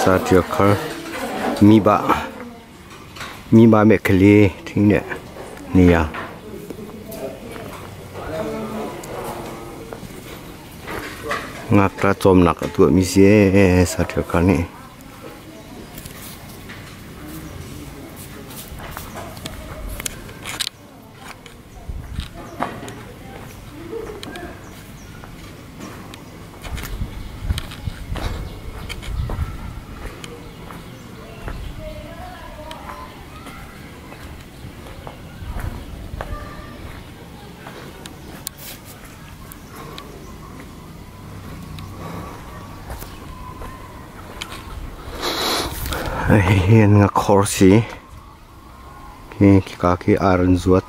Satiokar miba mekali tinggal ni ya. Ngakra com nak tu misi Satiokar ni. Hian nga khorsi ki kaki aran zuat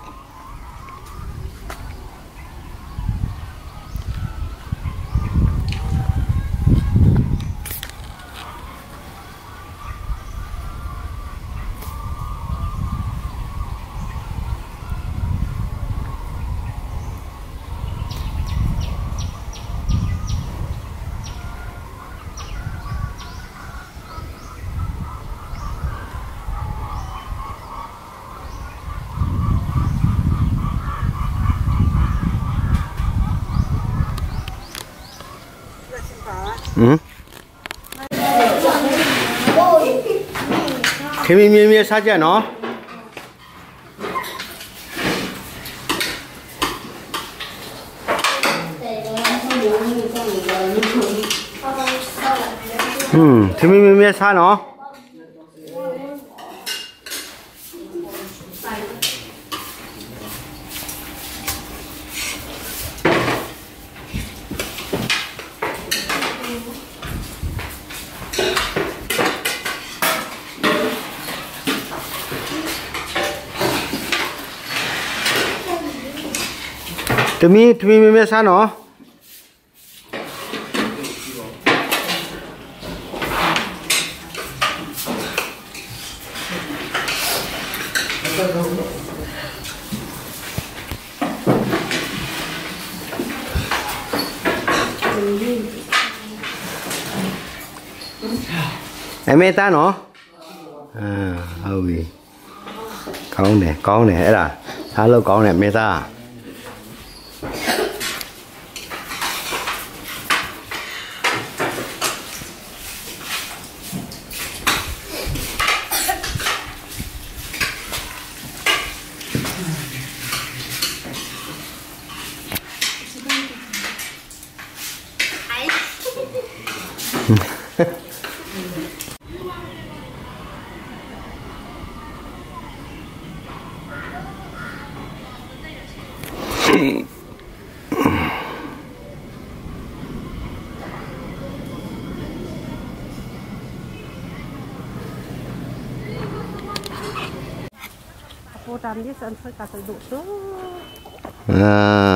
Kami saja no. Kami saja no. Tumi biasa no. Em mê ta nó ôi con này là hello con này mê ta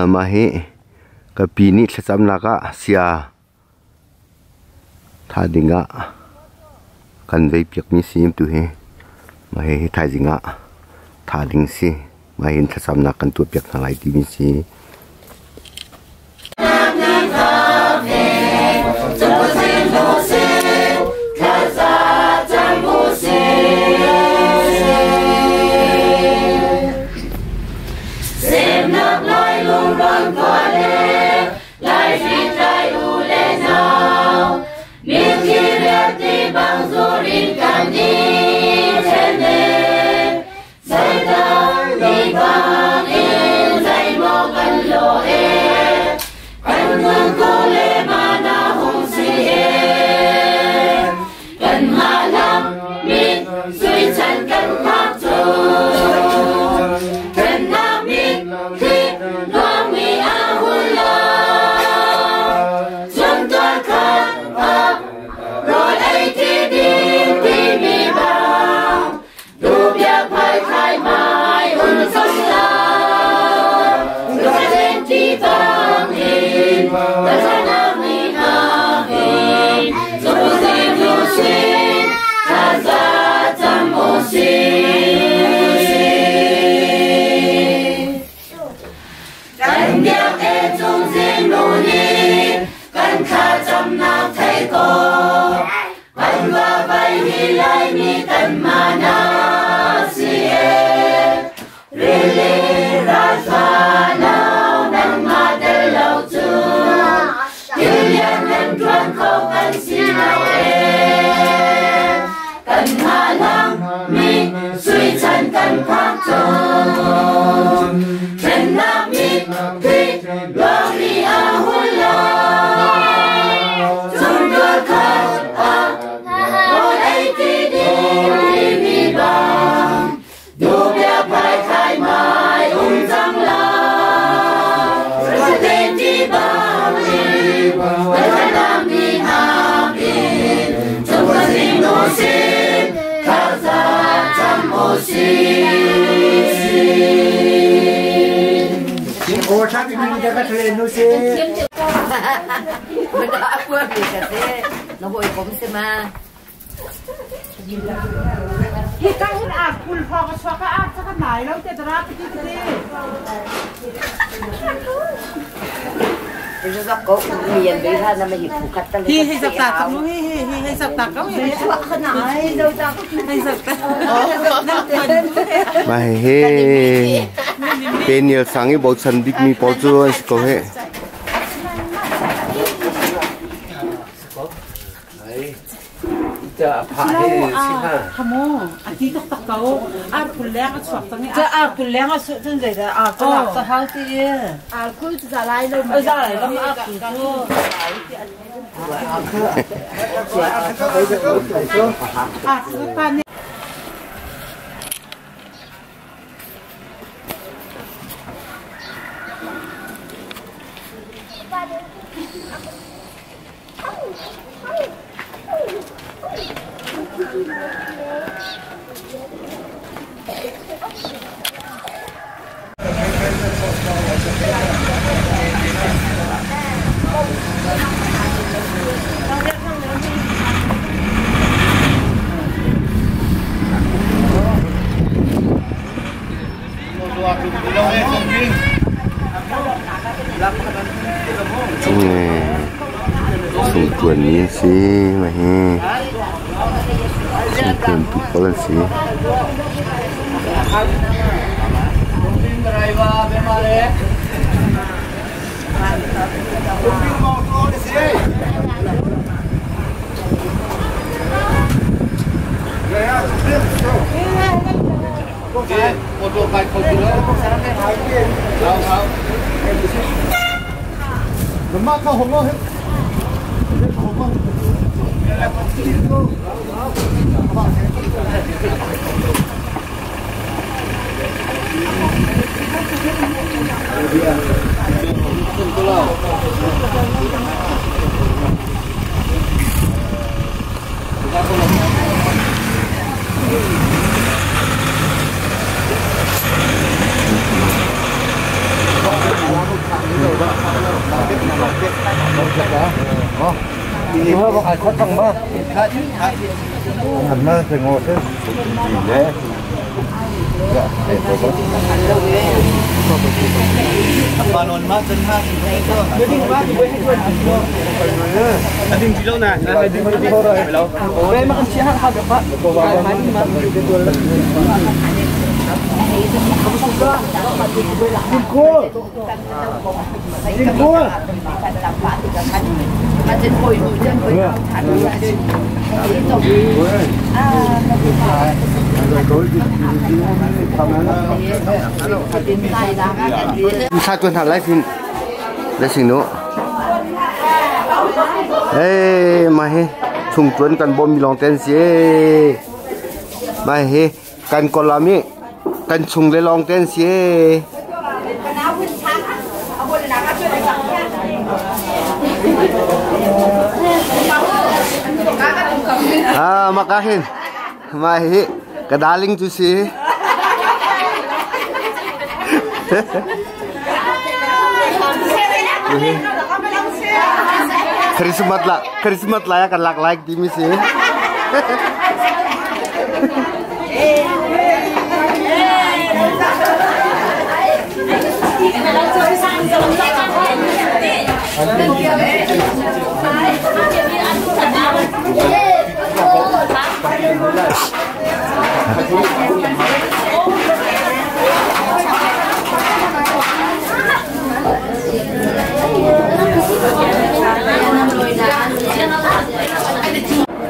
mahi kapini sesam naka sia thadinga kan vei piak ni sim tu he mahi thadinga thading si mahi sesam nakan tu piak nalai ti mi si Hãy subscribe cho kênh Ghiền Mì Gõ để không bỏ lỡ Oh, sabi mo hindi ka tuloy no si. Benda aku ni kata, nak buat kom sema. Kita hin aku pun suka aku kan naik lalu kita rapi kita. Itu tak kau mian berita nama hidup kata. Hi sabta kamu hi sabta kamu. Suka kenai dah tak. Hi sabta. Mahe penil sangi bau sandik mi pojo siko he. Kamu, ati tak tahu. Aku leng aku suka ni. Aku leng aku suka ni dah. Aku nak tahu dia. Aku jalan lalu. Jalan lalu aku tu. Aku pan. Sung tuan ni sih, mahe. Sung tuan tu kalau sih. Ini apa kau tang mah? Hanya tengok tu. Ini. Ya, itu. Balon mah senang. Jadi mah boleh jual. Ada kilo nak. Ada kilo dah. Boleh makan siang ada Pak. Mandi mah jual. Jingkul. Macam koi tu je, koi tak Sa tuan hal lai fin, lai sing no. Mahe, chung tuan kan bom mi long ten si. Mahe, kan kolami, kan chung le long ten si. Makahin, mahi, kadaling tu si. Krismat lah ya kan like di misi.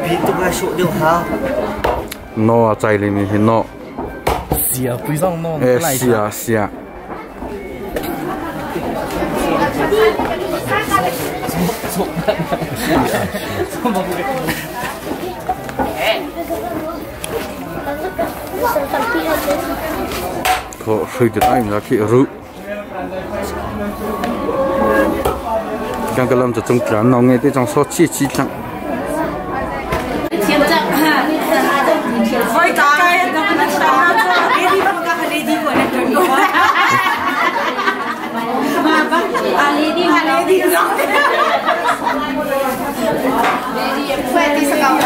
Itu masuk dia ha. No, cai limi no. dia pisang non lại sia có hơi được ai mà khi rượu đang cái làm cho trong trán nó nghe tới trong số chi chẳng Ôi cái nó nó sao nó đi không có đi đi của nó chuẩn của mà bác đi rồi đi phải đi sao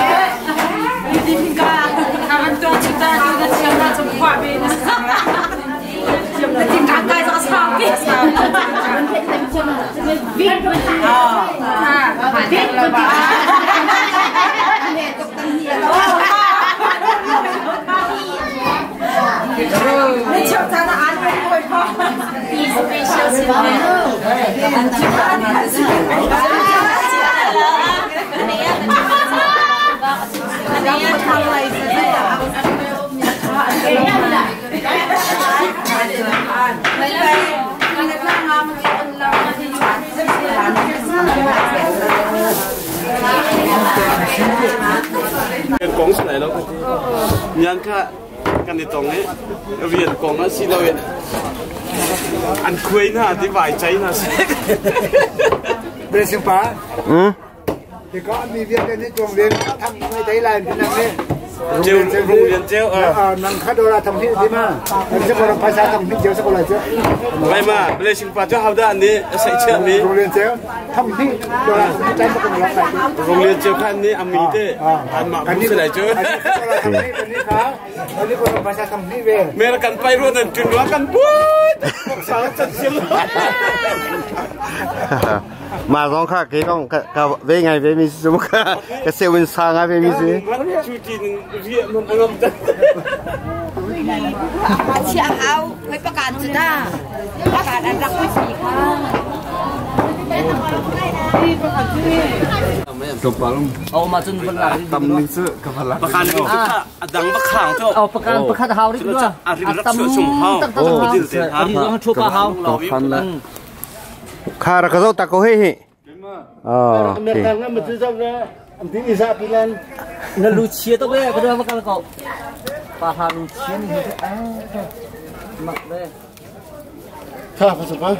đi đi cả kawan tu kita juga siapa semua bina jadi kakak itu asal Kong sini lo, yang kan di tong ni, rian kong na si lo yen, an kuih na di vai cai na si. Bersiapa? Thì có mi viên cái trường viên thăm ngay thấy là cái năng này Treo rung rian treo năng khá đô la thằng thị đi mà sẽ còn phải sao thằng thị treo sẽ còn lại chứ vậy mà bây giờ pa cho hao đan đi sẽ chơi mi rung rian treo thằng thị đô la trái nó còn lại rung rian treo kan ni ami thế an mà cũng sẽ lại chơi thằng thị cái này khá cái này còn phải sao thằng thị về mereka kan pai ruan dan cun kan buat salah cecil mà rong khác cái rong cả về ngày về mình dùng cái xe bên sang ngày về mình gì cuci dia menangam Chị hào vớiประกาศจุดน่ะประกาศอันรักผู้สีค่ะ oh macam benar tâm linh sự kepala Pekan itu adang pekang tu. oh pekan hau itu dua Atam hari orang coba hau kan là khá là cái dâu ta có hết Amerika nggak mesti sampai nanti bisa pilihan na lucia tu be kedua bakal kau paha lucia ni mak be apa siapa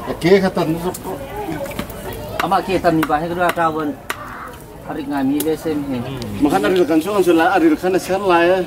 oke kata nusuk ama kita ni bahaya kedua kawan hari ngami be sem he Makan ada rekan soal sudah ada rekan nasihat lah ya.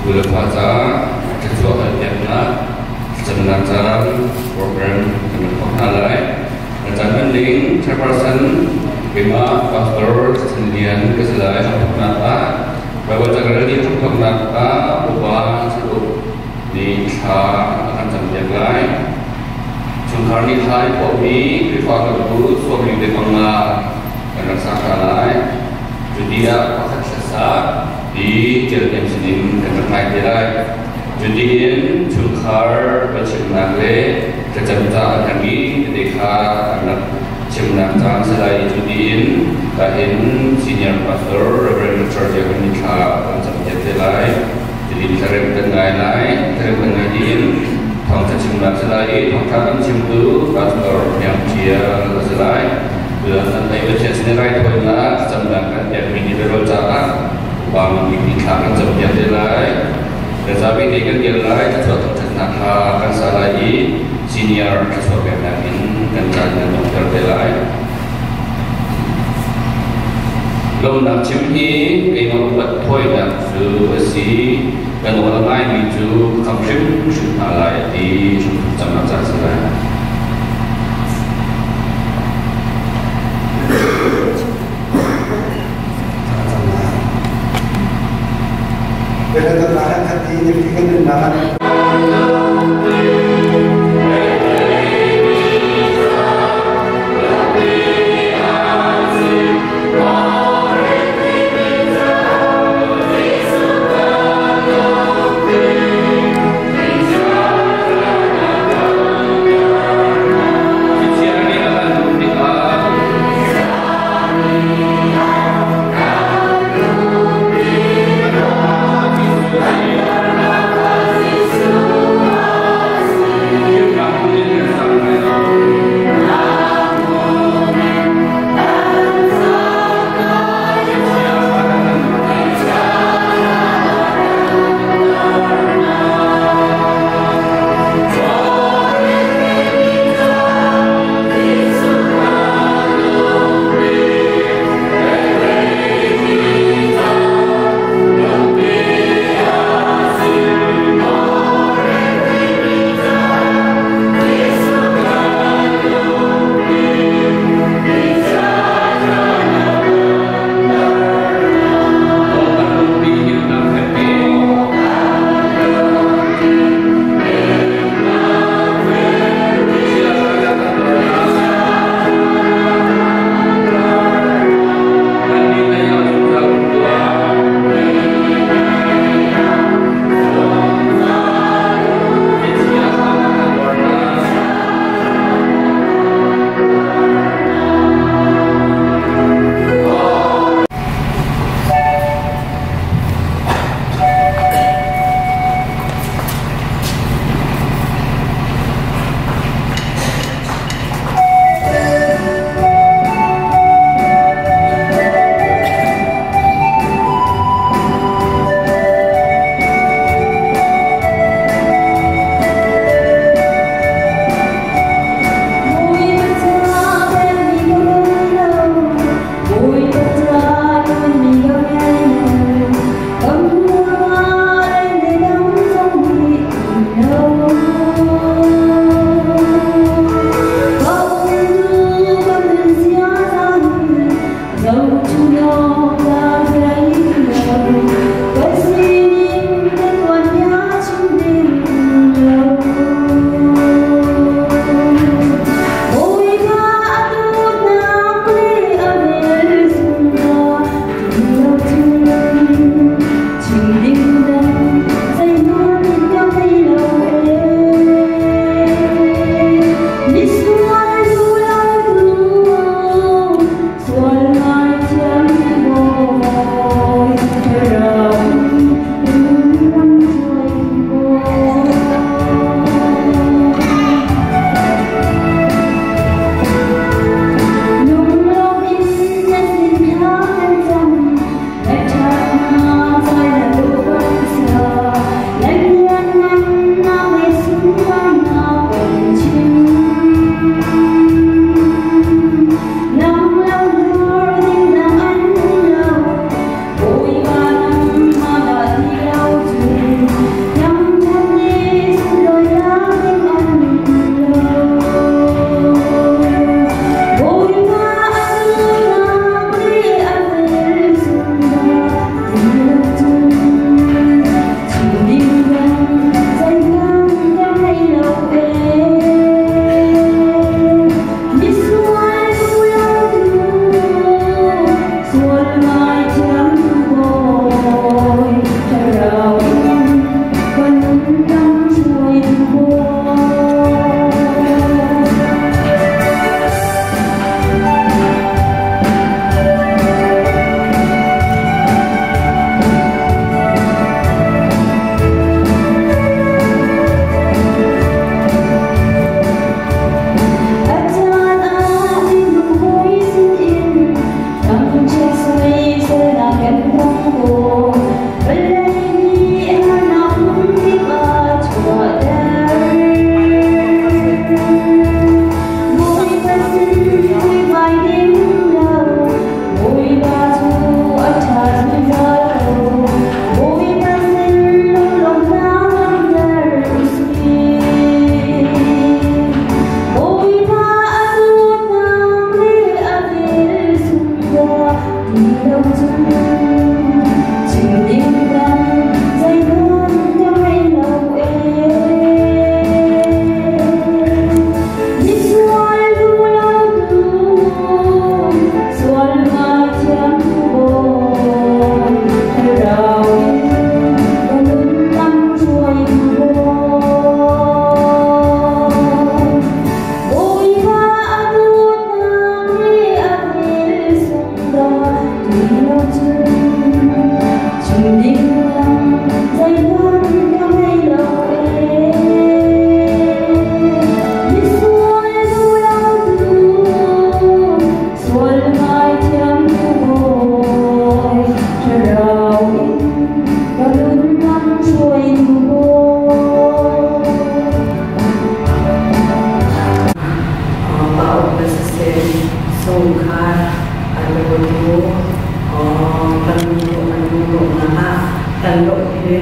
gula faza ketua hadiahna sebenarnya program kementerian dan mending chairperson Bima Pastor Sendirian Keselai Nata bahwa jaga di Tukang Nata ubah satu di akan sampai Jungkar ni hai pomi private guru suami di Bangla dan sakalai judia pakat sesa di jalan sini dan bermain judiin Jungkar bercimnagle kejamta kami ketika anak cimnang selain judiin kahin senior pastor Reverend Church yang menikah dan sampai jadi dikarenakan dengan lain Thong cimnang selain thong cimtu pastor yang dia selain dan sampai baca sendiri pula cimnang yang ini berjalan bang menikah dan sampai lain dan sampai dengan dia lain sesuatu tentang akan selain senior sesuatu yang lain dan jangan terdelai. Lom nak cimhi kena buat toy dan suasi dan orang lain itu kamshim alai di zaman sekarang. Bila tertahan hati ini fikir dan nahan.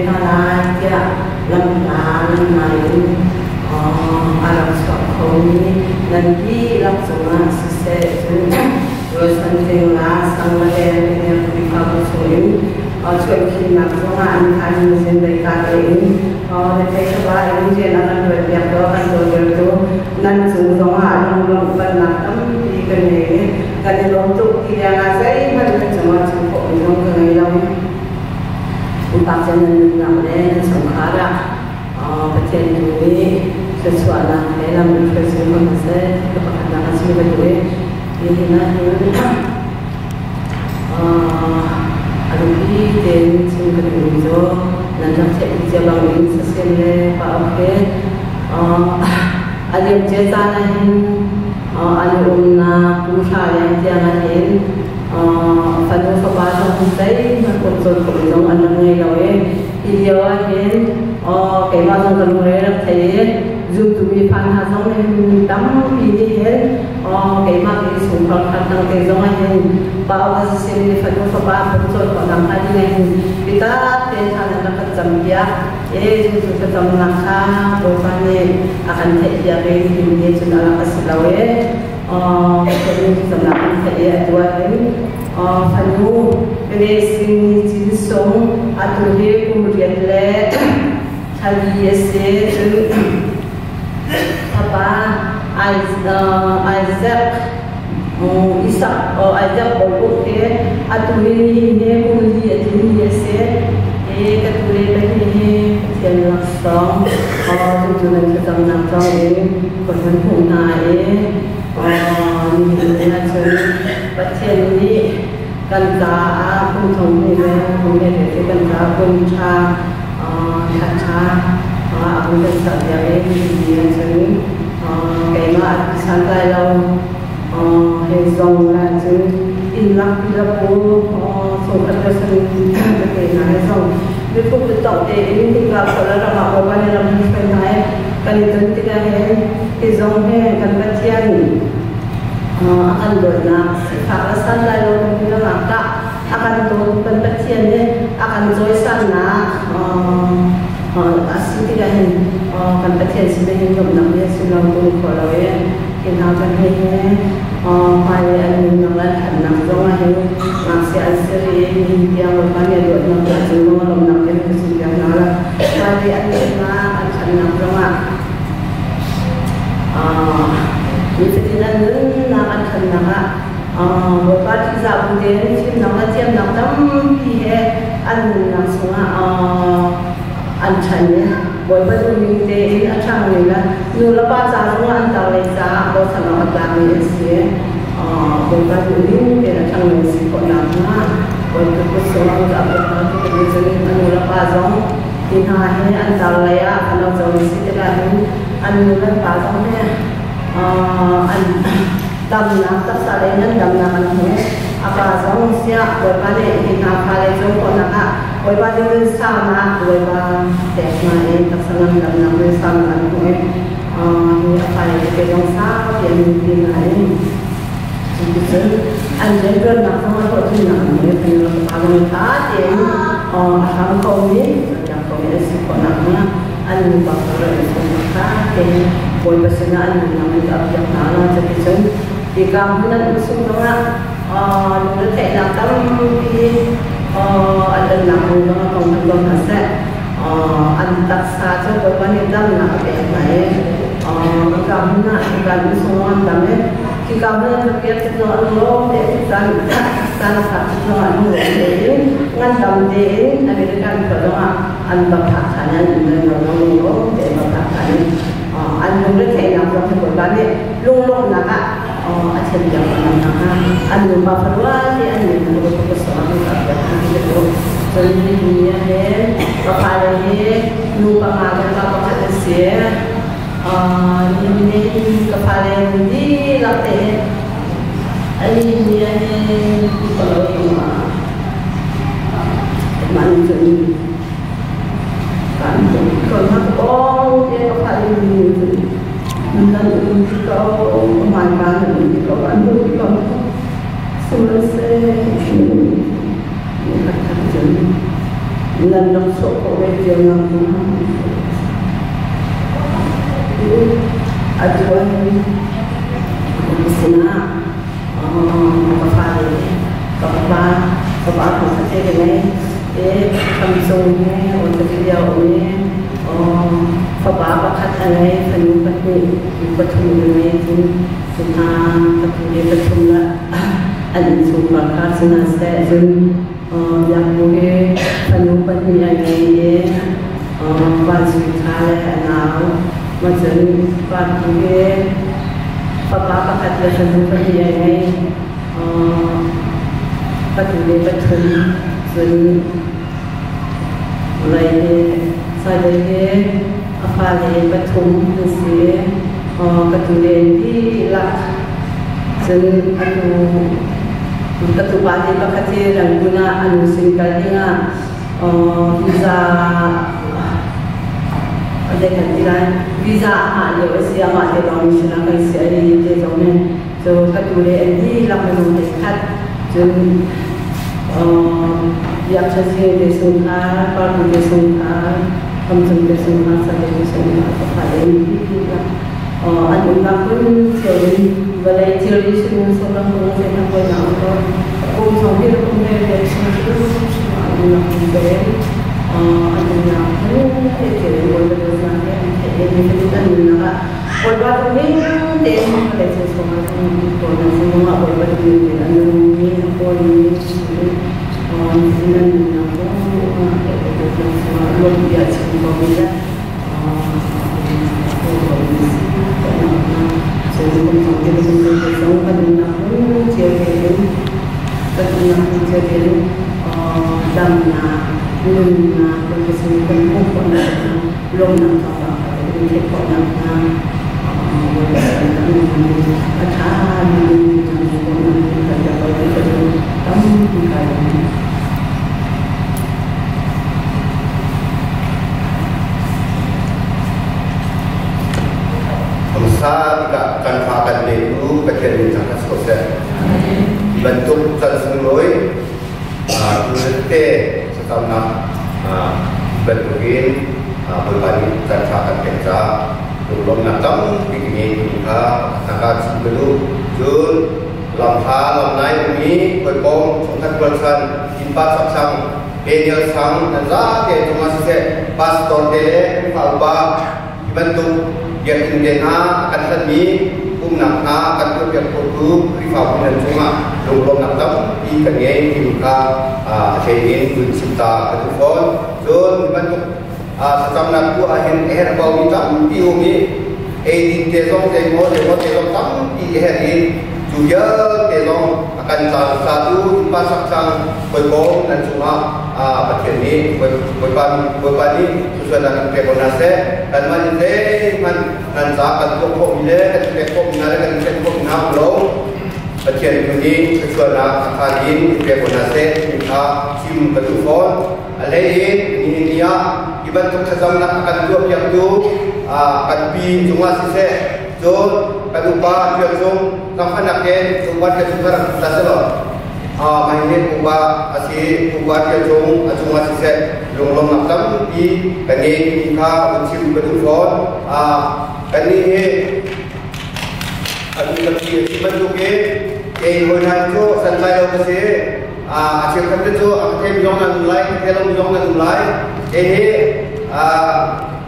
na kia lam na mai alam sakoni nanti langsung selesai terus nanti sang lagi yang kita susun cuci kina semua angkat mesin mereka ini nanti coba ini jangan berbiak doang itu nanti semua orang pernah di kene kalau untuk tidak ngasih mereka cuma cukup untuk kenaikan empat jenis namanya sengkara bagian ini sesuatu dalam investasi masa kepada hasil berdua ini nanti ada di dan sumber itu nanti saya jalan ini sesuai pak oke ada yang jalan ada umna pusat yang jangan pada sebab saya mengkonsul kemudian ada nilai idealnya kailan kemudian saya zoom tu bi pan ha song ne dam pi ni he kai ma ki sung khal khat tang ke zong he ba wa se ni fa no fa ba ko so ko dam ha ni kita te tha na ka jam ya zoom tu ka jam na kha bo fa ni akan te ya be ni ni chu na ka silawe ko ni sam na ka te ya dua he fa no be sing ni ji song atu he ku ri le thali se apa Isaac Isaac boleh ke atau ini kuliah ini se ketulis ini yang langsung tujuan kita menang ini korban punah ini macam macam ini kanta pun thong ini itu kanta pun kaca aku dan saya dia sini kayak santai lau hezong lah sini inlak tidak pun sokat sini kayak hezong itu betul deh ini tinggal kalau orang apa yang dalam sebenarnya kan itu tidak hezong kan bacian akan bernak kalau santai lau kita maka akan tuh baciannya akan joy sana asli tidak kan bacian sudah hidup namanya sudah pun kalau ya kita kan ini pada anjuran anak rumah ini masih asli yang berpanjang dua enam belas rumah rumah yang kesulitan nala pada anjuran anak rumah itu tidak nak anak bapak tidak boleh sih nak jam nak tam pihak anak semua ancamannya boleh berumur ini acang ni lah. Nula pasal semua antara lesa, bos sama agama sih. Boleh berumur ini acang ni sih kau nama. Boleh bersoal apa tu kerja nula pasal. Ini antara laya kalau jauh sih tidak nula pasalnya. Damna tersalenya damna mana? Apa jauh siap boleh kita kali jauh kau nak. Boleh balik sama, boleh teknik tersenang dalam bersama dengan ini apa yang kita jangka yang mungkin lain. Jadi, anda nak sama tu nak ni pengen kalau tadi asam kau ni, yang kau ni sebenarnya anda bakal semua kan boleh bersenang dengan kita yang mana jadi di kampung semua kita tak tahu ada namun dengan pengetahuan aset antar saja berbanyak dalam nak berbaik kami nak kami semua dalam kita berbiar kita Allah dan sana satu orang ini dengan dalam ini ada dengan berdoa antar pasangan dengan orang dan pasangan anda boleh nak berbanyak lulus nak ajar jangan nak anda berperluan anda boleh bersoal itu jadi dia kepala lupa makan apa kata saya ini kepala ini latih ini dia kalau rumah manusia ini kan kalau dia kepala ini dan kau pemakan kau bantu kau selesai dan langsung oleh dia mengampuni aduan sina kafale kapa aku saja dengan kami sungguh untuk dia ini kapa bakat anai penuh betul dengan tentang kemudian berjumlah ada sumber karena saya yang boleh penuh anai baju kala anau macam pakai kapa bakat penuh anai betul betul mulai saya apa lagi betul mesti kemudian di lah jadi aku ketupat di pakai dan guna anu singkatnya visa ada kan visa ada siapa ada orang silakan siapa itu zaman so kemudian di lah menunjukkan jadi yang saya desungkan, kalau desungkan, kamu desungkan saja desungkan kepada ini. Anu pun jadi balai teori semua seorang orang yang boleh nampak. Aku sampai rumah dari sana semua anu pun boleh. Anu pun teori boleh bersama. Ini kita nak. Orang ini temu kalau semua orang semua boleh berdiri. Anu ini boleh. Dengan luar biasa berbeda. Tidak akan akan itu kejadian sangat sosial. Bentuk terseloi, kulite setahun bentukin berbalik tercatat kerja belum natang begini kita tanggal 10 Jun lamha lamnai ini berkom sungkat bersan impat saksang Daniel sang dan zake cuma sise pastor dele falba bentuk yang indena akan tadi nak akan tu yang perlu rival dan cuma belum nak di kenyain kita ingin mencipta telefon Jun bentuk setam naku akhir bau hitam diumi edit tesong tam di hari juga tesong akan satu pasang berbom dan cuma bagian ini berbani sesuai dengan prekonase dan man nanti akan kok milih kok minare kan belum bagian ini sesuai dengan kain prekonase kita sim telefon lain ini dia dibantu kerjasama akan dua pihak itu akan pi cuma sise Jun kadupa biasung sampai naknya buat kesukaran dasar mainnya ubah asih ubah biasung cuma sise long nakam di kini kita uncil telefon kini adu lagi dibantuke honan itu santai lo kasih asyik kata itu aku bilang mulai kalau bilang mulai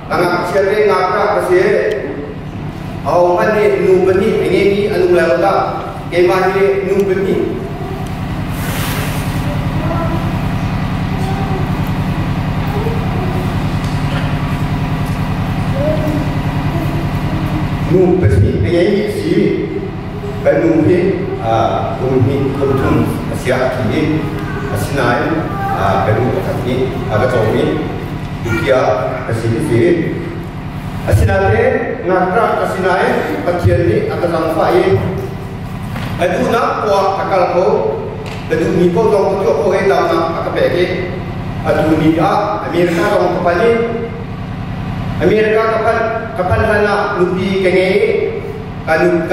angkat siapa ngakak kasih awak ni nubani ini anu mulai tak kemah ni nubani nubani ini si Nuhi, Kuntum, Siak Kini, Sinai, Beru Kaki, Agatomi, Ikia, Asini, Asinai, Nakra, Asinai, Paciani, Akasamfai, Aduna, Akalko, Adu Nipo, Toko, Edama, Akapeki, Adu Nia, Amerika, Kapali, Amerika, Kapan Hana, Lupi, Kenge, Kanu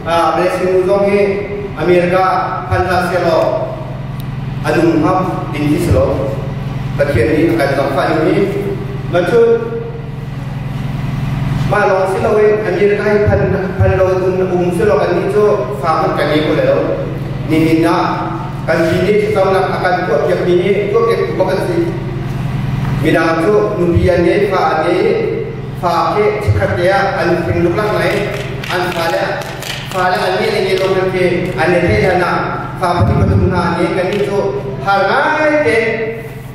blessing uzongi Amerika Pancasila anu ham dinti selo Bagian ini akan sampai ini macam malang silawe Amerika pan lawan silawe ini tu faham kan ini kalau ni kan ini kita akan buat yang ini tu kita bukan sih bidang tu nubian ni ke cekat dia alupin lulang lain pada ini lagi orang ke ane dana faham betul ni kan itu hargai ke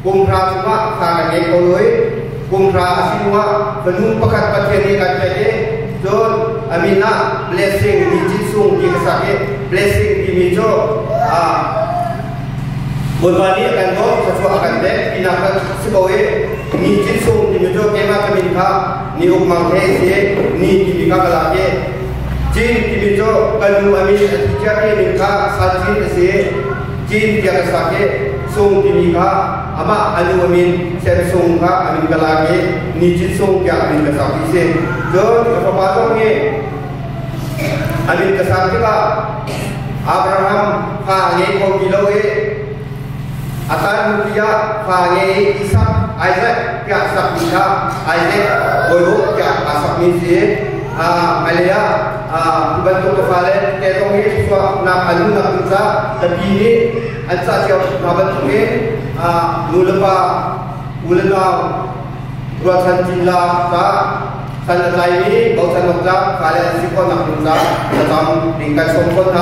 kumra semua faham ni kalau kumra semua penuh pekat pakai ni kan jadi John amina blessing di jisung di kesake blessing di mijo Bolbani akan go sesuatu akan dek inakan sebagai ni jisung di mijo kema keminta ni ukmang hesi ni dibika kalake jin di mijo kalau amin tiada minta sajin hesi jin dia kesake sung dibika ama alu amin sung ka amin kalake ni jisung dia amin kesake hesi John kepada ni amin kesake ka Abraham pangai kau biloe atan dia pangai Ishak Isaac dia Ishak Isaac boyo dia Ishak misi Malaysia dibantu kepala ketong ini suatu nak alu nak bisa tapi ini asa siap nabat ini mulapa buatan jilla ta sana lain bau sana tak kalian sikon nak bisa dalam tingkat sompon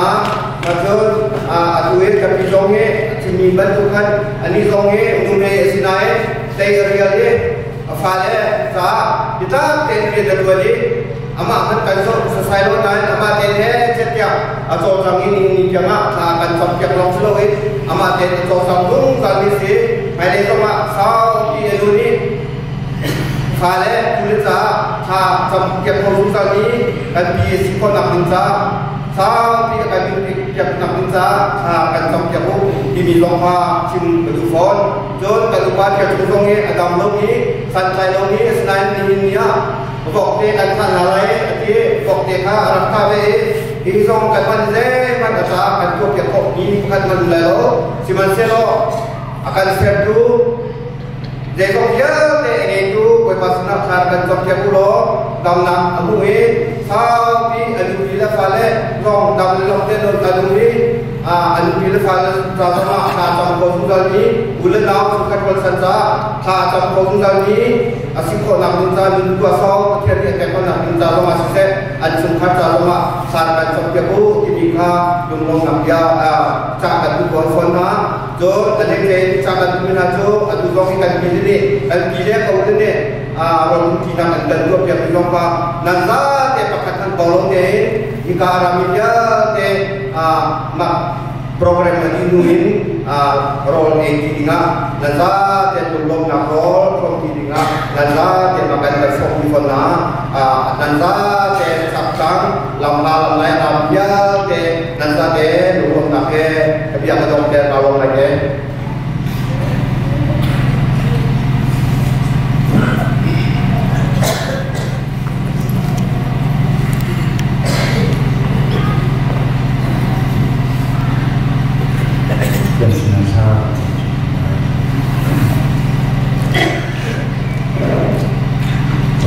Maksud atuir kami zonge sini bantukan ani zonge umumnya sinai saya reali fale sa kita tenke dadwali ama akan kansor selesai lo naik ama tenke setiap atau orang ini jangan akan setiap long slow ama tenke atau sambung kali si ada sama sau di Indonesia fale kulit sa setiap long kali kan biasa kau nak minta sampai akan tiap nak minta akan sampai aku di lomba cim kedufon John kedupan ke tudongnya adam logi santai logi selain ini ya waktu kan halai jadi waktu ka rakave isong kan je mana sa kan tu ke kok ni kan manlelo si manselo akan serdu jekok ya te itu koi pasna kan sampai pulo damna amuin sampai adu bila fale rong dam long tenor kaduri adu bila fale sama khatam konsul ni bulan naw sukat wal sansa khatam konsul ni asiko nak minta dua saw tiada tekon nak minta lo masih se adu sukat sama sarkan sampai bu dibika dumlong nak dia cakat tu konsul na jo ada ke cakat tu na jo adu long ikan bili dan bili kau ni orang tidak dan dua pihak lomba nanti pakatan kolom ni jika ramia te mak program lagi nuin role ini tinga nanti te tolong nak role from tinga nanti te makan besok di sana nanti te sabtang lama lain ramia te nanti te tolong nak ke biar ketemu te kolom lagi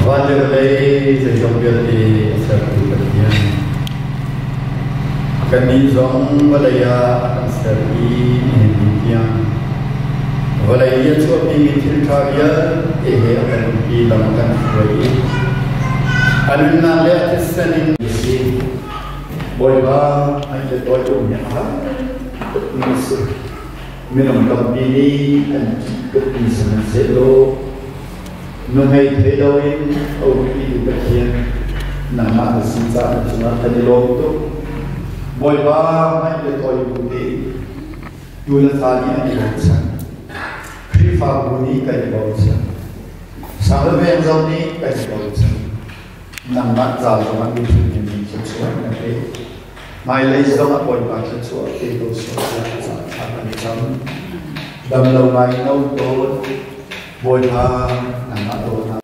Wajib lagi sejumlah di satu bagian. Kami zong walaya serbi yang walaya suami mitil karya akan dilakukan sebagai alumni leh senin isi boleh ada tujuannya misal minum kopi dan kopi selo nungai tedoin oki bagian nama sinsa cuma tadi loto boleh ada tujuan dua kali di bawah krifa buni di bawah sampai yang ni di bawah nama zaman itu ini sesuatu nanti mai lấy giống bồi bạc cho chúa thì tôi sẽ làm thành trong đầm lâu mai nấu tốt bồi bạc nằm ở đồ nào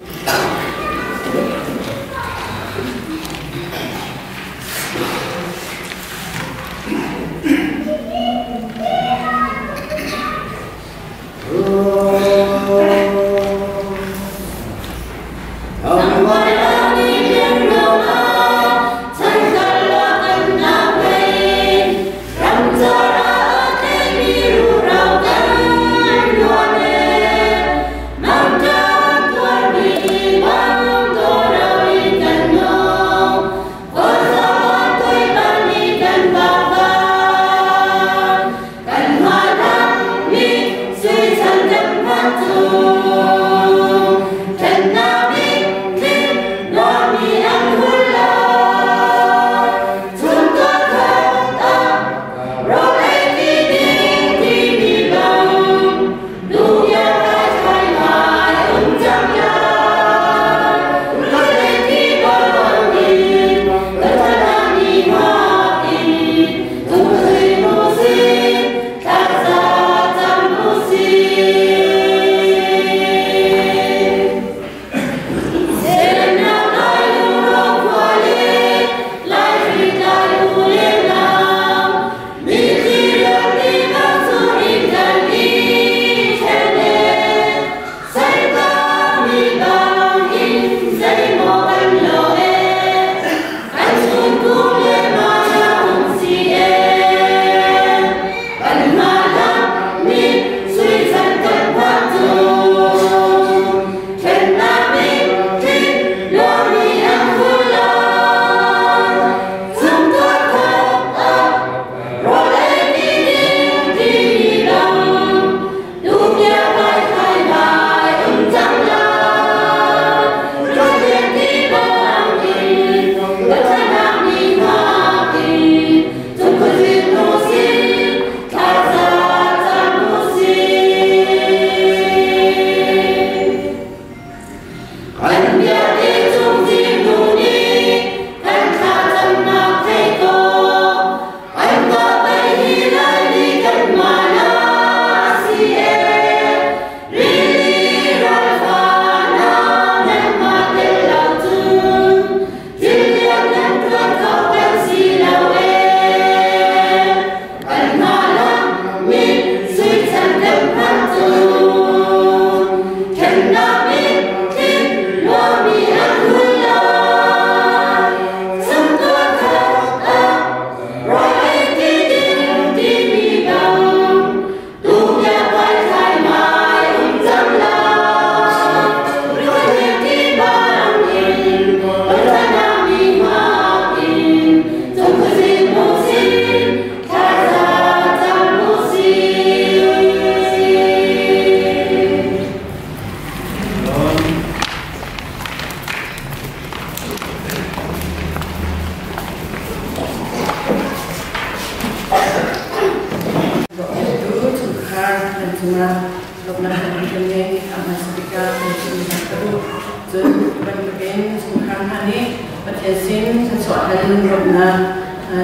จนมันเป็นสงครามครั้งนี้ประเทศซินจะสอนให้ลุงรบนะ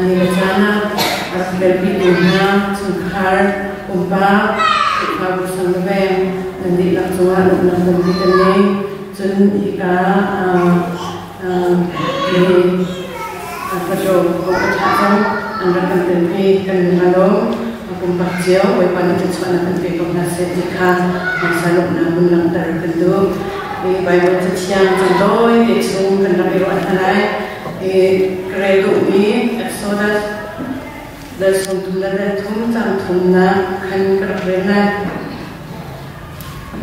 นิรจานะเป็นปีดุนะสงครามอุปาความสังเวชนั่นดีหลักสูตรหลักนำเป็นที่กันนี้จนอีกามีประโยชน์ของประชาชนอันเป็นเป็นที่กันมาลงผมปัจเจียวไว้ปันจุดสวรรค์เป็นที่ของนาเสติคามาสรุปนาบุญลังตระกันดูใบบัวจะเชียงจันโดยเด็กสูงกันระเบียบอันไรเกรดุนี้โซดาเดินส่งทุนและเดินทุ่มจังทุ่มนะคันกระเบนนะ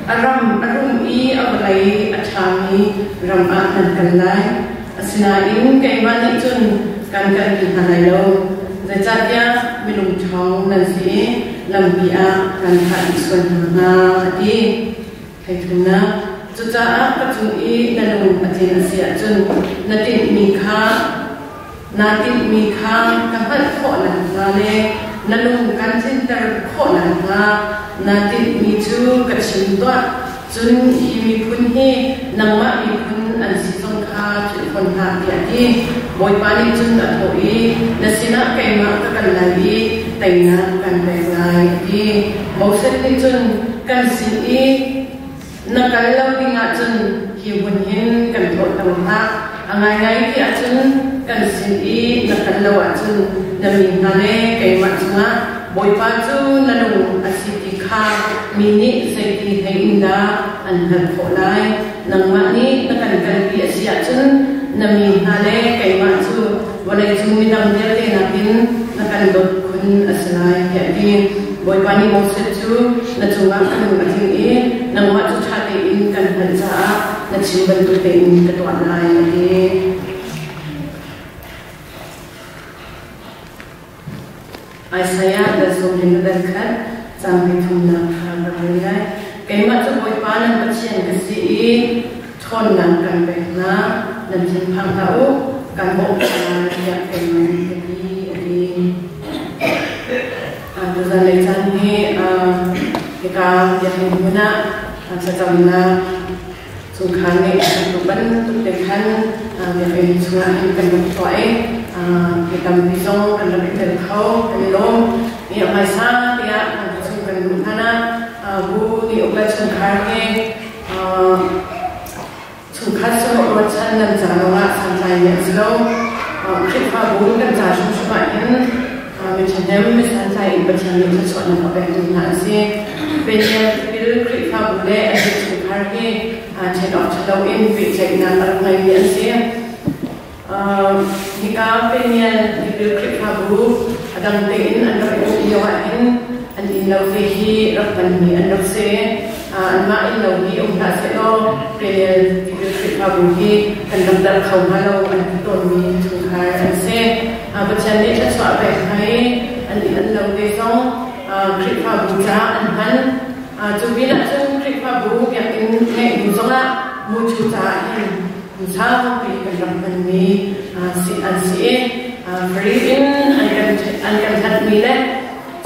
อารมณ์อีอะไรอัชามีรำอานันกันไลสินาอินเกมันนิจุนการกันกินอะไรลงจะจัดยาไม่ลงช่องนั่นสิลำปีอาการขาดส่วนหาดีใครถึงนะจุดจ้ากับจุนอีนั่นลงปฏิเสธจุนนาติมีค่านาติมีค่ากับพัดโคหนังมาเลยนั่นลงการเส้นแต่โคหนังมานาติมีจูกับชิมตัวจุนอีมีพุนที่นังมามีพุนอันสิสงคาจุดคนหาอย่างที่บอยปานิจุนอัตโตอีนัสินะไก่มาตะกันลายแต่งน้ำกันแบ่งลายที่บอเซตนิจุนกันสิอีนักการเล่าที่งาจุนหิวบุญหินกันโปรดตำพักอะไรไงที่อาจุนกันสิอีนักการเล่าอาจุนนามีนาเล่ไก่มาจุนะบอยปาจูนันงอาศิติคามินิเศรษฐีให้อินดาอันหันโผล่นังมานี้นักการกันปีอาศิอาจุนนามีนาเล่ไก่มาจูวันนี้จูมีดังเดียวเลยนักบินนักการดดคุณอาศัยอย่างที่บอยปานีมองเสร็จจูนักจูว่ากันมาถึงอีนังว่าจูชาติอินกันหันจ้านักชิมบรรทุกเป็นกระตัวลายนี้Saya dan sombong dan kan sampai tunang harga mulai. Kemat tu boy panen pasien kesi thon nang kan bekna dan simpang tahu kan bok panen yang kemat ini. Ada zalecan ni kita yang guna sejamna sungkan ni tuban tudekan yang sungai kan bertuai kita bisong kan lebih terkau kan lom ni amai sa dia sungkan guna bu ni obat sungkan ni sungkan semua macam dan jangan santai yang slow kita bu kan jangan sebaiknya macam ni santai macam ni sesuatu yang apa yang nasi benda bil kita boleh ada sungkan ni channel channel in video nan orang lain sih jika pengen video klip habu adang tein anda itu iain andi lauhi rakan ni anda se anma in lauhi umda se lo pengen video klip habu hi kan dal khau halo an ton mi thukar an se bachan ni cha swa be hai andi an lauhi song klip habu cha an han chu bi na chung klip habu yang in ne du songa mu chu cha in Usah pi kendaraan ni si free in akan hat mile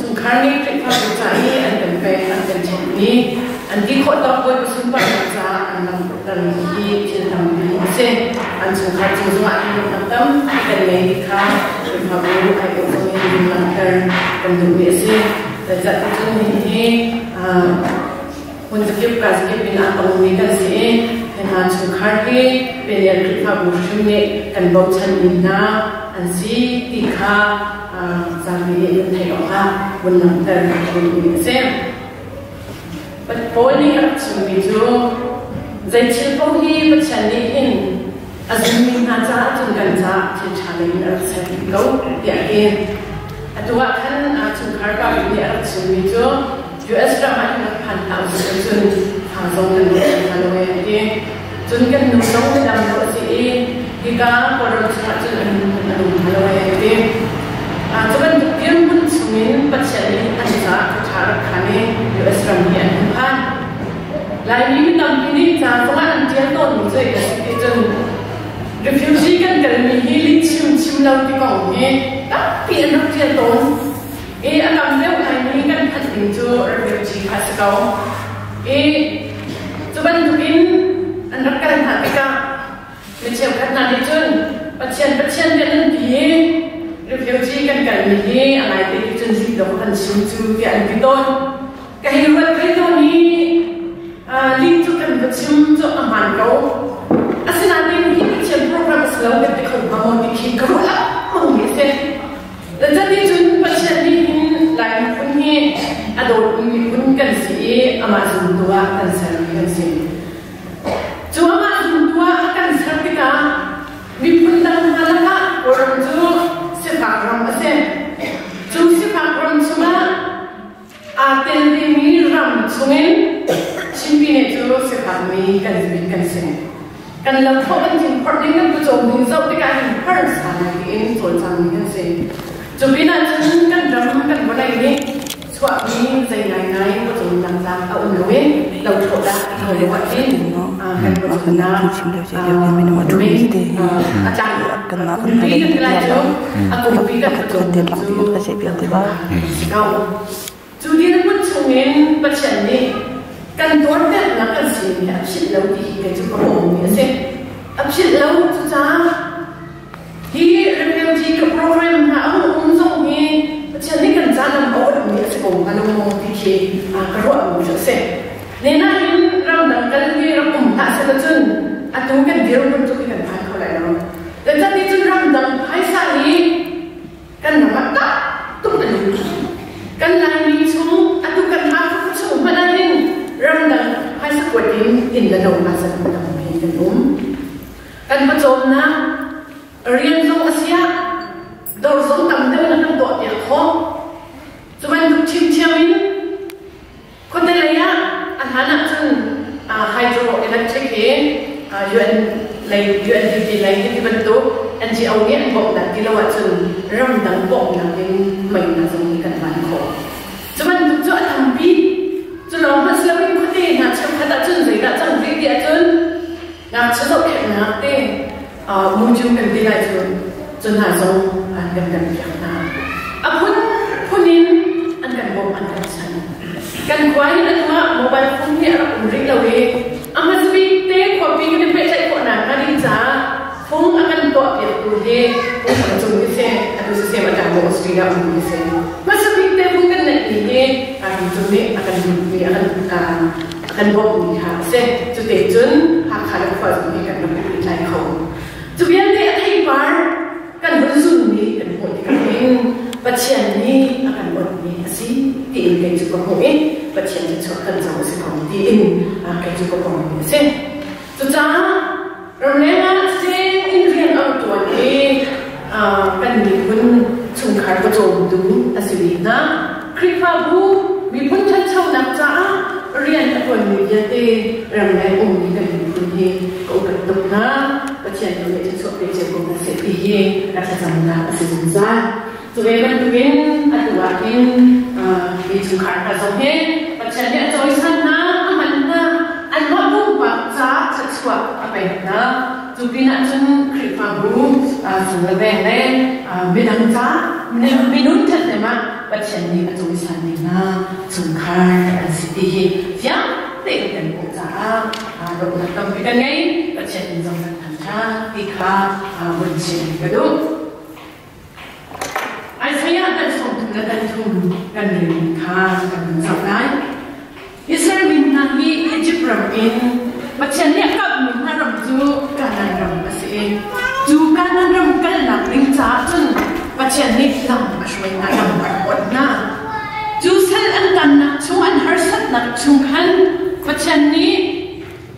sungkar ni kita percaya akan pay akan ni anti kota boy bersumpah sa anang dan di cinta misi an sungkar semua ini nakam dan mereka berfabrik ayo kami melakukan kondisi sejak itu ini untuk kita bina komunikasi si dengan sungkar niเป็นความบุญชุ่มเนกันบอกฉันอินนาอันซีติคาสามีเอ็นไทยออกมาบนหลังแต่บนอินเซมปัจจุบันนี้ฉันมีจูใจชิลพงฮีปัจจุบันนี้อินอาจจะมีงานจ้าจนกันจ้าที่ชาลีนรักษาที่เขาเดียเองตัวขันชุนคาร์บาร์นี่รักษามีจู US รามันนับพันเอาจนหาส่งกันเลยฮาโลวีนเองจนกันนุ่งน้องไม่ดำตัวสิที่การพอเราชนะจนนุ่งฮัลโหลเองจนกันเกี่ยงบุญสมินปัจจัยอันจะชาร์คันนี้อยู่เอสรัมเฮียนพันหลายนี้นำที่นี่จากสมัยอันเจียนต้นมุ้งเจก็สิจน refugee กันกันมีฮิลิชิมเราที่กองนี้ตั้งเปลี่ยนนักเจียนต้นอันนั้นเรื่องหลายนี้กันพัดถึงจู refugee พัดเก่าจนกันทุกิน chim chu vi an piton ka hi rat kai to ni link chu kan ba chim chu aman ko asina ni hi chen program slow ke te khon ba mo ti khi ka ro la mo ni se la ja ti chun pa chen ni hin lai kun ni adol ni kun kan si amazon tua kan ser kan si chu amazon tua kan ser ti ka mi pun dang halaka orang chu se pa ram ase chu se pa ram chuma aten de mi ram chungen chimpi ne chu se pa mi kan se kan la tho kan jing par ding na bu chong ding zau ti ka hin par sa na ki in chol chang kan se chu bina chun kan ram kan bo lai ni chwa mi zai nai nai bu chong dang dang a um loe lau tho da tho le wa tin kan bo chong na chim le je le mi no ma thu ni te a chang kan na kan le ya a ko bi ka ko te la ti ka se pi te ba kau chu di na bu chong en pa chen ni kan dor te na kan si ni a shit lau ti ke chu ko mi se a shit lau chu cha hi refugee program na ang zong ni chen ni kan cha nam o mi se ko kan mo ti ke a ka ro mo jo se ne na in ram dang kan ni ram kum ta se chun a tu kan dir kun tu kan phai ko lai ro da cha ti chun ram dang phai sa ni kan na ma ta tu kan lai ni chu a tu kan ha ku chu ma na ni ram dang phai sa ko in da no ma sa kan ni kan kan ma chom na riêng trong Asia đầu giống tầm đâu là năm độ địa khó cho nên cũng chim chim con đây là ya anh hắn là chân hydroelectric UN UNDP lấy cái vấn đề NGO nghĩa bộ là kilowatt chân ram đằng bộ là cái mình là giống như cần bán khổ cho nên cũng cho thằng bi cho nó mà sớm mình có thể là trong cái đặt chân gì đã chẳng gì địa chân là chế độ kiện là tên mung chung kan tilai chun ha zong an kan piak na a punin an kan bom an kan san kan kwai an ma mobile phone ni ara ring lo we ama zbi te ko pi kan pe chai ko na ka ring cha phone akan to piak ku he phone chung ni se atu se ma ta mo Australia ni se ma zbi te phone kan ni he akan chung ni akan ni akan bom ni ha se chu te chun ha kha ko ni kan na lai khau chu bian te thai par kan hun sun ni kan ho ti kan in pachian ni akan bot ni asi ti in kai chu ko ho in pachian ni chu kan jaw se ko ti in kai chu ko ko ni se chu cha ram le na se in rian au to ni kan ni hun chung khar ko chom du asili na kripa bu mi pun chan chau nak cha rian ta ko ni ya te ram le ni kan ni kun ni ko kan tum na pachian ni le chu pe che ko se pi ye ka cha sam na se zum za tu ve ban tu bin atwa in bi chu khar ka zo he pachian ni choi san na aman na an ma bu ba cha cha chwa a pe na tu bin a chun kripa bu su le ve le mi dang cha ne mi nun that ne ma pachian ni a choi san ni na chung khar an si ti he ya te kan bu cha ro na tam bi kan ngai pachian ni zong na ti kha mun chin ka do ai saya kan som na kan thum kan rin kha kan sa lai Israel min na hi Egypt ram in pachian ni ka min na ram chu kan ram ase chu kan ram kal na ring cha chun pachian ni lam a shwai na ram ka na chu sel an kan na chung an har sat na chung khan pachian ni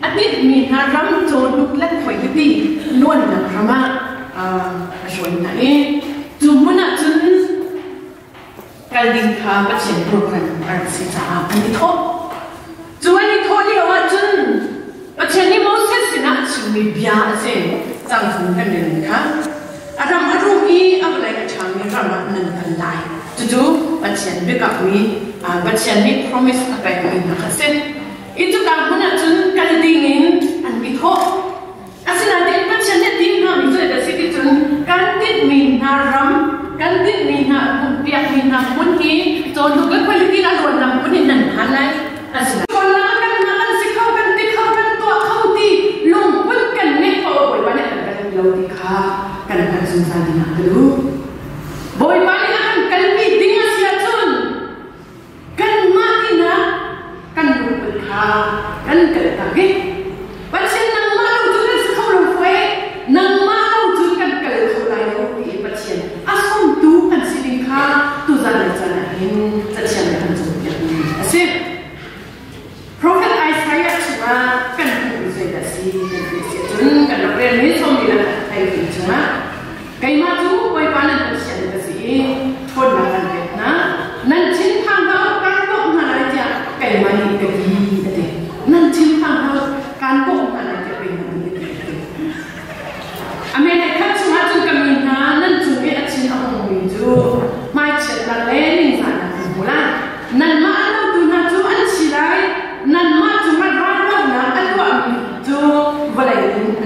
atit mi na ram cho luk lat khoi ti nuan na rama shoi na e chu muna chun kalding kha pachian program ar si cha an ti tho chu ani tho ni wa chun pachian ni Moses sina chu mi bia ase chang thun kan nen kha aram aru mi ablai ka chang ni rama nan kan lai chu pachian be ka mi pachian ni promise ka kai mi na kha se itu kan pun chun kaldingin an mi tho asina de pachian ni din na mi so da siti chun kan tin mi na ram kan tin mi na piak mi na mun ki to lu ka quality na ron na mun ni nan halai asina kon na kan si khau kan ti khau kan to khau ti lung pun kan ne ko boy ba ne kan lo ti kha kan sun sa di na lu boy ba ni kan kalbi ding asia chun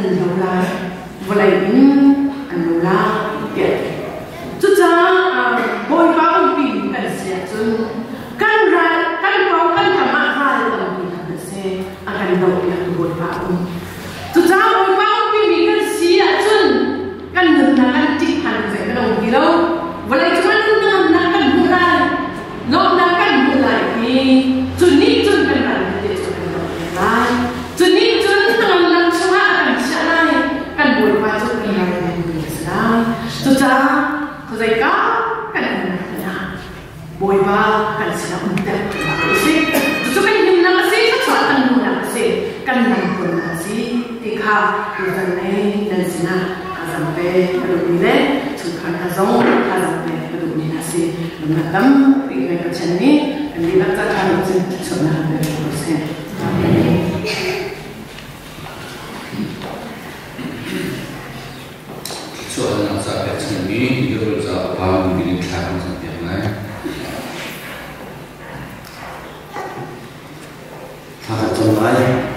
andola volai in andola ke chu cha boy ba on pi kan sia chun kan ra kan pau kan thama ha le pi kan se akan do ya boy ba on chu cha boy ba on pi kan sia chun kan na kan tik han se kan on pi lo volai chuan na kan mulai lo na kan mulai ni chun ni chun kan ran de chun kan do lai chun ni chun tan lang chua kan sia lai kan boy ba chun kan ran de sa chu cha ko zai ka kan na boy ba kan sia un de si chu kan nim na si chua tan nu na si kan nan ko na si ti kha ku zan nei dan sina sampai kedua sukan kazong sampai kedua nasi mengatam pikir macam ni dan kita harus sebenarnya berproses. Soalan saat ini kita berusaha paham milikan setiap hari. Sangat cemai.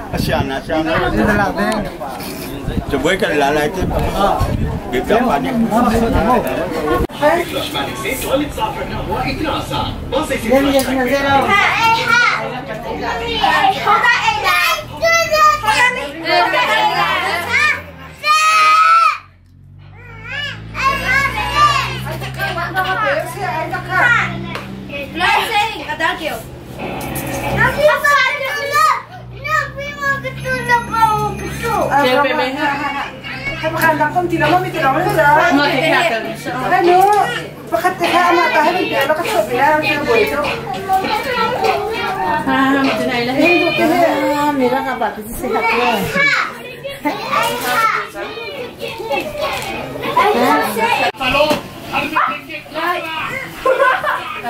Asiana coba kan lalai itu kita banyak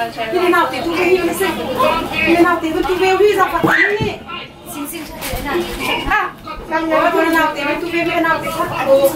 Ini nanti tu dia ni sih. Ini nanti tu dia bisa pakai ni. Sing. Ah, kalau tu nanti tu dia nanti. Oh,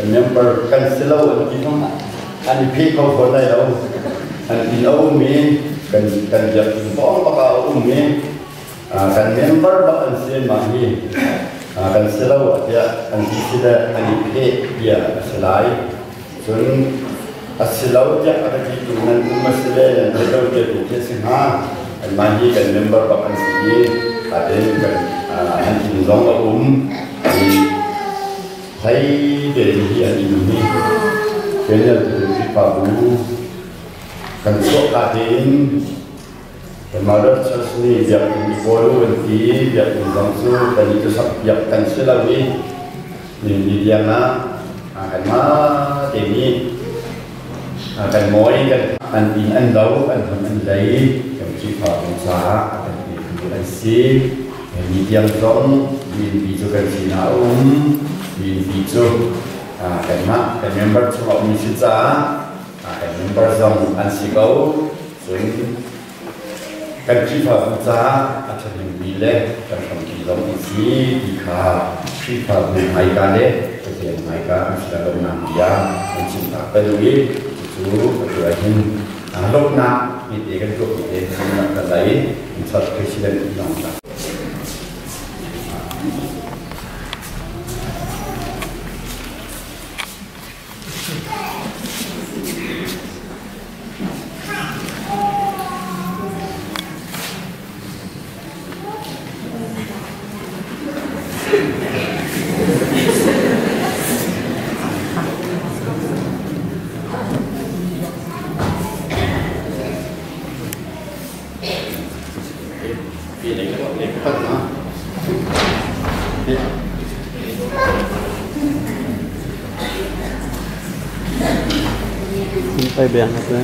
member councilor and people for that and me kan jadi bawang pakau kan member bahkan semahi kan selalu dia kan tidak dia selai sun selalu dia ada di tunan masalah yang terlalu dia sehingga kan mahi kan member bahkan ada kan anjing zong thấy để hiện ini kayaknya dari Pabu kan sok katin kemarin sesni biar di polo nanti biar di langsung dan itu biar kan selawi ini dia akan ini akan mulai kan anjing andau kan andai yang sifat usaha akan dikulasi ini dia zong dibijukan sinau dibijuk karena member cuma misita member zong ansikau sun kan kita usaha atau yang bilek kan kita isi jika kita bermain jadi mereka sudah menantia mencinta peduli itu berjuang lokna itu kan itu sangat lain insya presiden bilang Sampai banget ya.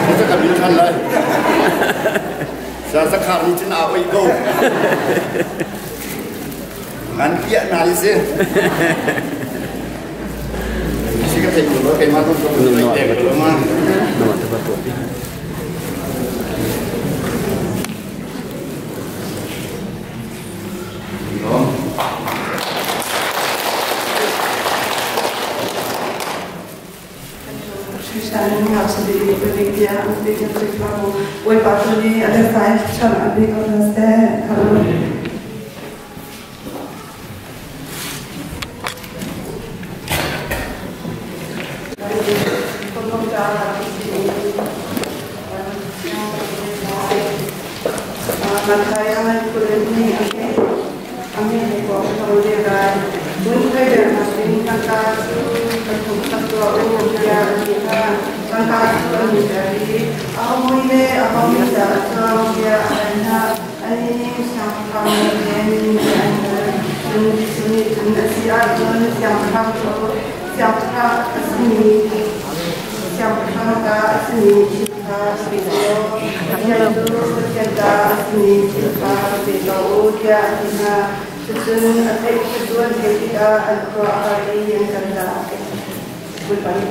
Kita kan bincang lah. Saya sekarang ini nak ikut. Nanti nari sih. Kita tengok kalau macam tu kita tengok mana. Nama tempat kopi. Saya sendiri penelitian untuk kamu. Walaupun ini ada saya cara ambil orang saya kalau Makanya kulit ini kami buat kalau dia kan mungkin dia masih tangkap satu orang kita tangkap dari awam ini kalau dia ada ini siapa ini di sini siapa sini siapa sini yang dulu berjaga sini kita tahu dia susun tujuan kita al-Quran hari yang kanda berbalik.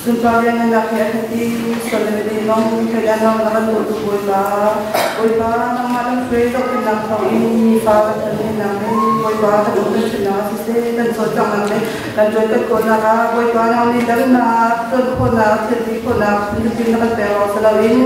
Sumpah yang hendak hati solidity long kaya nang lakan butuh boiba nang malang free dok hendak kau ini fa kami nang boiba kan untuk cina sise dan sojang nang dan joikat kona ka boiba nang ni dan na tur kona jadi kona pintu nak teror selawin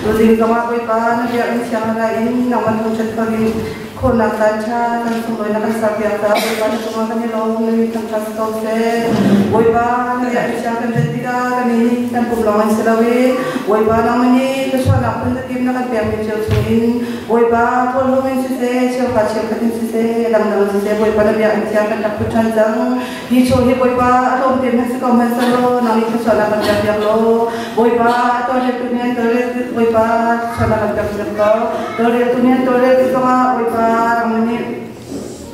tuling kama boiba nang dia insyaallah ini nang untuk kami kona kaca dan semua nak sabiata boiba semua kami long ni tangkas tose boiba nang dia insyaallah jadi kami kan pulang selawi, wajib namanya kesuara pun terkini nak biar menjauhin, wajib puluhin sise, siapa katin sise, dalam sise, wajib biar menjauhkan tak percaya, hijohi wajib atau mungkin masih kau masalo, namanya kesuara biar lo, wajib atau ada dunia terus wajib kesuara biar kau, terus dunia terus itu mah wajib namanya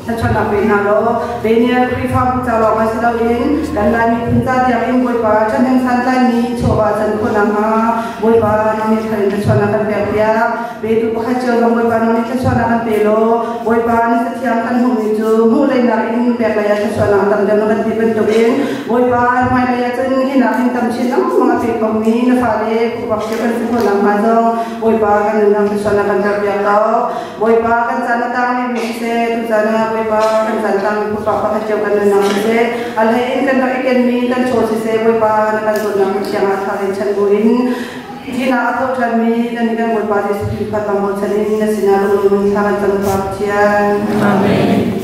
Tachana Pinalo, Benia Prefab Talo Masilawin, dan Lani Pinta Diamin Boipa, Chaneng Santani, Choba Zankunama, Boipa, Nami Karin Tachana Kampia, Betu Pahacho, Boipa, Nami Tachana Kampelo, Boipa, Nisatiakan Humiju, Mulena in Pelaya Tachana, dan Danokan Tipen Tobin, Boipa, Maya Chen, Hinakin Tamchinam, Mati Komi, Nafale, Kupakipan Sikunam Mazong, Boipa, and Nam Tachana Kampia, Boipa, and Sanatami, Vise, Tuzana. Boiba kan santam papa kacau kan nang se alhain kan tak ikan mi kan chosi se boiba kan tunang siang asalin canbuin hina atau kami dan kan boiba di sini patang bocanin nasinalu mengisakan tempat cian amin.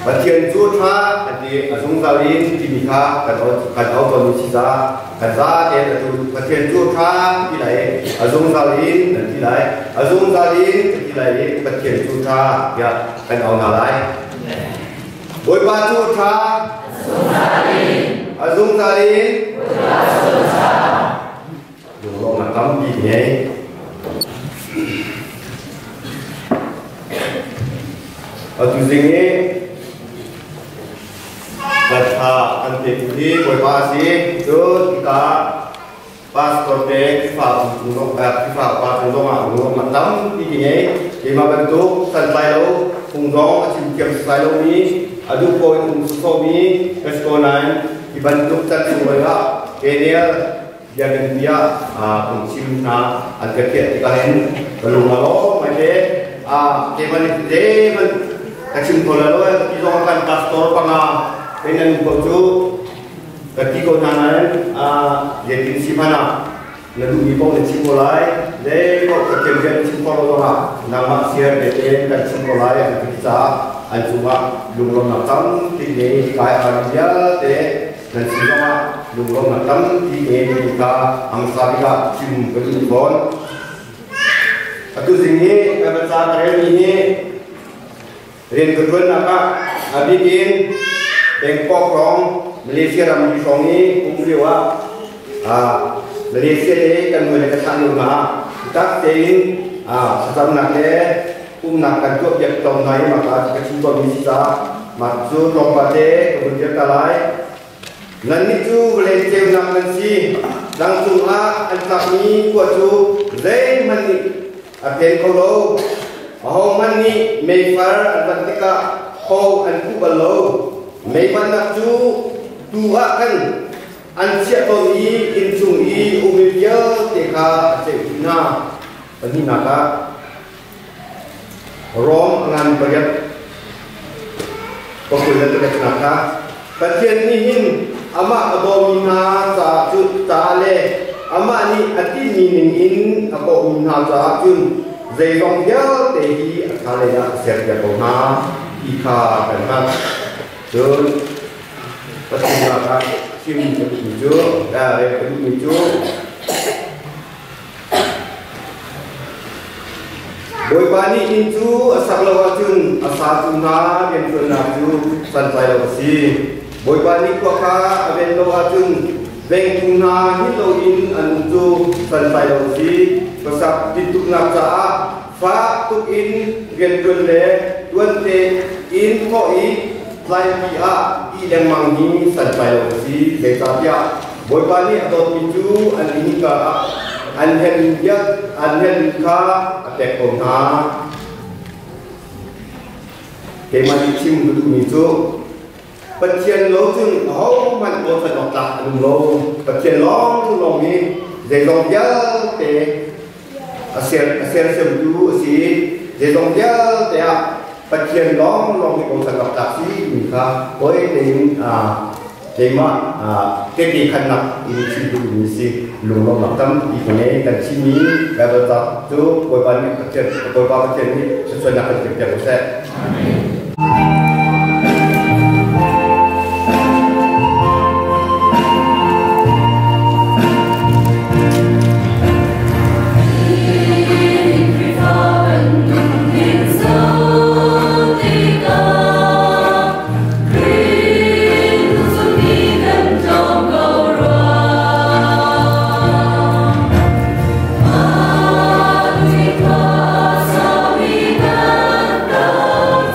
Bagian juta di asung salin timika kan auto lucisa kan za dia tu bagian juta dilai asung salin dan dilai asung salin dilai bagian juta ya kan au nalai boy ba juta azung salin dulu matam ini atau sini kata antipudi berpasi itu kita pas kode kifa untuk pas untuk matam ini lima bentuk selalu fungdong acim selalu ini adu poin suami keskonan dibentuk tersuara genial yang dia fungsinya agak kekain belum lalu macam keman demen acim kolalo kita akan pastor panga dengan bojo ketika nanan jadi simana lalu ibu dan simulai deh kok kerjaan simulai nama siar deh dan simulai yang kita anjuma lumrong natam tinggi kaya arabia deh dan semua lumrong natam tinggi kita angsarika sim berubah satu sini bahasa keren ini rin kedua apa abikin Bangkok rong Malaysia ramai songi umriwa Malaysia ni kan mereka sanu na kita tein sekarang nakle nak kantor dia tahun ni maka kecil bisa maksud lompate kemudian kalai nanti tu boleh cewek nak mensi langsung antak ni kuatu zain mani apen kalau mani meifar antika kau anku balau may panak tu dua kan ansia to i insung i umilya teka cekina pani naka rom ngan berat populer teka naka pasien nihin ama abomina sa cut tale ama ni ati miningin abomina sa cun zaidong dia tehi akale ya serja kona ika kan Jun, persilakan sim hijau, dari hijau. Boy pani itu asal lawajun asal tuna yang tunaju santai lawasi. Boy pani kuaka aben lawajun beng tuna hiloin anju santai lawasi. Pesap tituk naksa fa tukin gendule duante in koi lain dia yang mangi sampai lokasi betapia boy bani atau pinju ini ka anhen ka atek kona keman cim dulu itu pecian lojun hau man bo sadok tak lo pecian long ni zedong dia te aser sebedu si zedong dia te Pakian long di kawasan taksi mereka boleh dengan tema kedi kanak ini cipu misi long matam di mana dan sini kalau tak tu boleh pakian ini sesuai dengan kerja proses.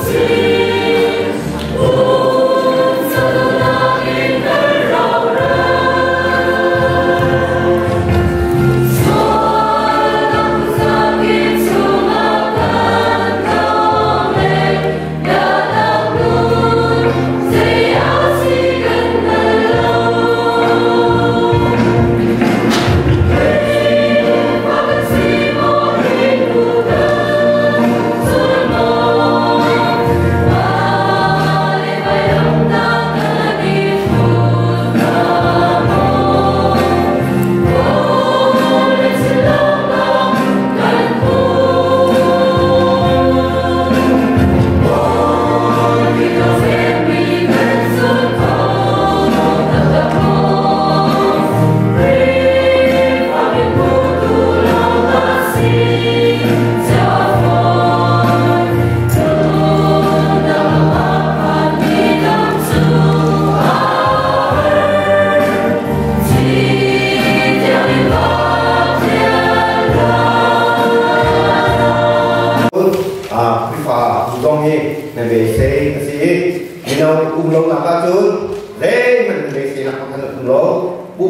See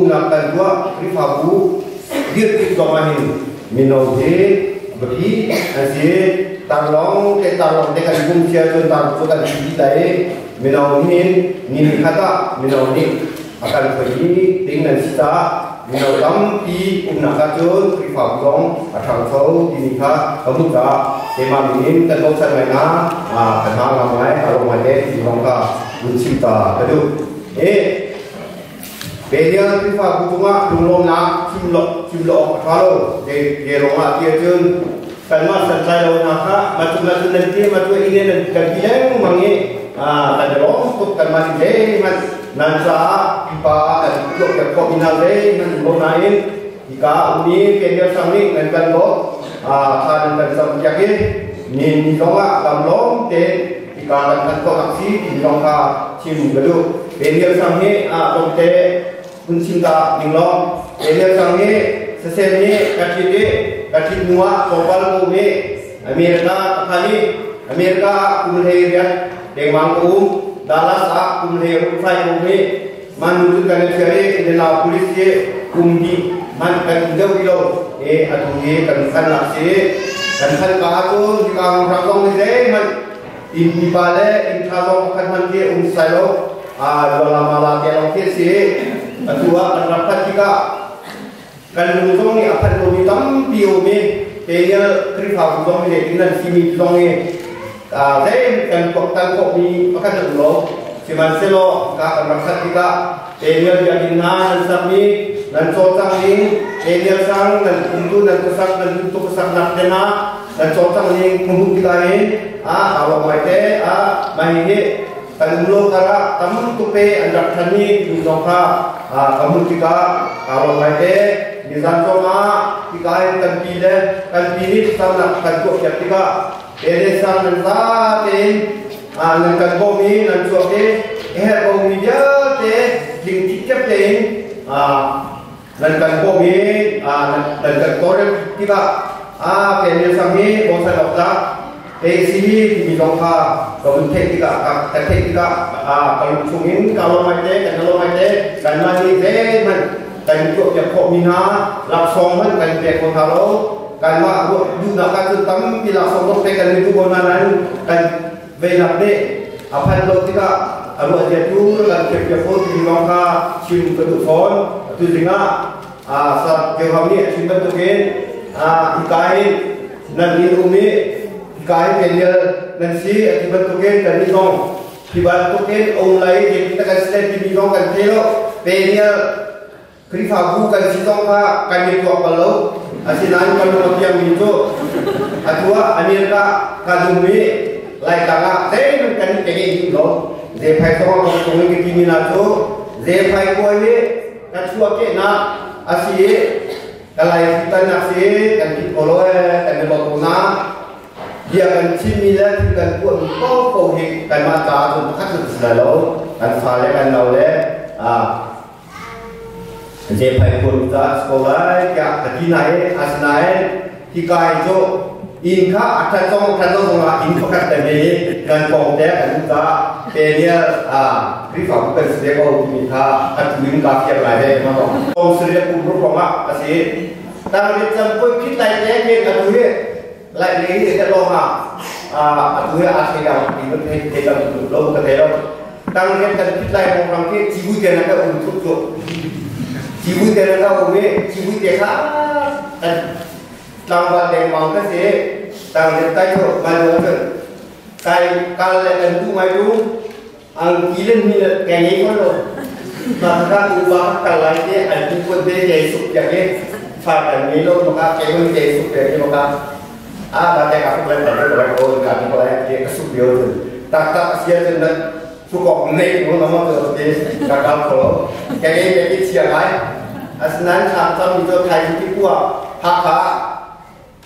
nak dua rifabu dia dikomahin minau je bagi asyik tarlong dekat bum cia tu tar tu kan kita minau nin kata minau ni akan pergi dengan sisa minau tampi nak kacun rifabu atau so dinikah kamu tak tema ini kan kau sana kenal ramai kalau macam di bangka bercinta aduh Beliau rifa bunga dulu nak cimlo kalau di rumah dia tu kalau selesai lawan nak macam nanti macam ini dan kerja mangi ada orang untuk kerja ini nanti ipa dan juga kombinasi dengan lain jika ini beliau sami dengan lo kan sama jaga ni doa kamlong te jika kan aksi di doa cim bedu beliau sami te pencinta nilong, beliau sange sesemi kaki dua kopal bumi Amerika kumulai dengan Dallas kumulai rumah bumi menunjukkan ciri adalah polisi kumdi man jauh kilo kan nasi kan kahatu jika orang ni ini balik kalau akan mandi unsalo dalam malam yang kedua rapat juga kan lutong ni apa lumi tampi umi kaya kerja lutong ni dengan sini lutong ni saya kan kok ni akan lo cuman selo kan rapat juga kaya jadi nan sami dan cocang ni kaya sang dan untuk dan kesak dan untuk kesak nak kena dan cocang ni membuktikan kalau mereka main ni kalau kara kamu tupe anda kami di doka kamu juga kalau mereka di sana kita kan pilih sana kan kau ketika ini sana nanti nanti kami nanti oke kami jadi tingkap nanti kami nanti korek kita kami sami bosan dokter sini di doka kalau teknika kalau cungin kalau macam dan mandi dan juga kok mina langsung kan dia kalau kan mak juga kan tam bila langsung kan itu bonanan kan benar deh apa lo kita alu aja tu kan dia pun di doka sim kedufon itu juga saat kami simpan tu kan ikai nanti umi kaya kaya nanti akibat tuken dan nong akibat tuken online jadi kita kan sedang di nong kan telo penya krifabu kan sitong ka kan itu apa lo asinan kalau yang itu atua Amerika kadumi lai tanga saya kan kaya itu lo je pai tong ko tong ke kini na to je pai ko ye na tua ke na asie kalai kita na sie kan kita oloe kan botuna dia akan cimilan dengan kuat kau hik kan mata tu kat selalu kan fale kan laule je pai pun ta sekolah ya adinai asnai hikai jo inka atau sama inka kat tadi kan kau dia kan ta dia rifa bukan sedia kau minta atuin kafir lagi memang kau sedia pun berpoma asyik tapi sampai kita ini atuin lại lấy để cho lo mà tôi ăn thì nào thì vẫn thấy là lâu cái thế đâu tăng lên cần thích lại một làm cái chỉ vui tiền là các ông thuốc chuột chỉ vui tiền là các ông ấy chỉ vui tiền khác tăng vào đèn màu cái gì tăng lên tay thôi mà được rồi tay cao lại cần tu mai đúng ăn ký lên như là cái này có rồi mà ra tu vào cả lại cái anh tu quân thế dày sụpอย่างนี้phải cái này luôn mà cái quân dày sụpอย่างนี้mà baca aku belajar dari orang kami mulai dia kesubion tak sia dan cukup naik nama terus gagal kalau kayak siapa asnan samsam itu kayak itu kuah hak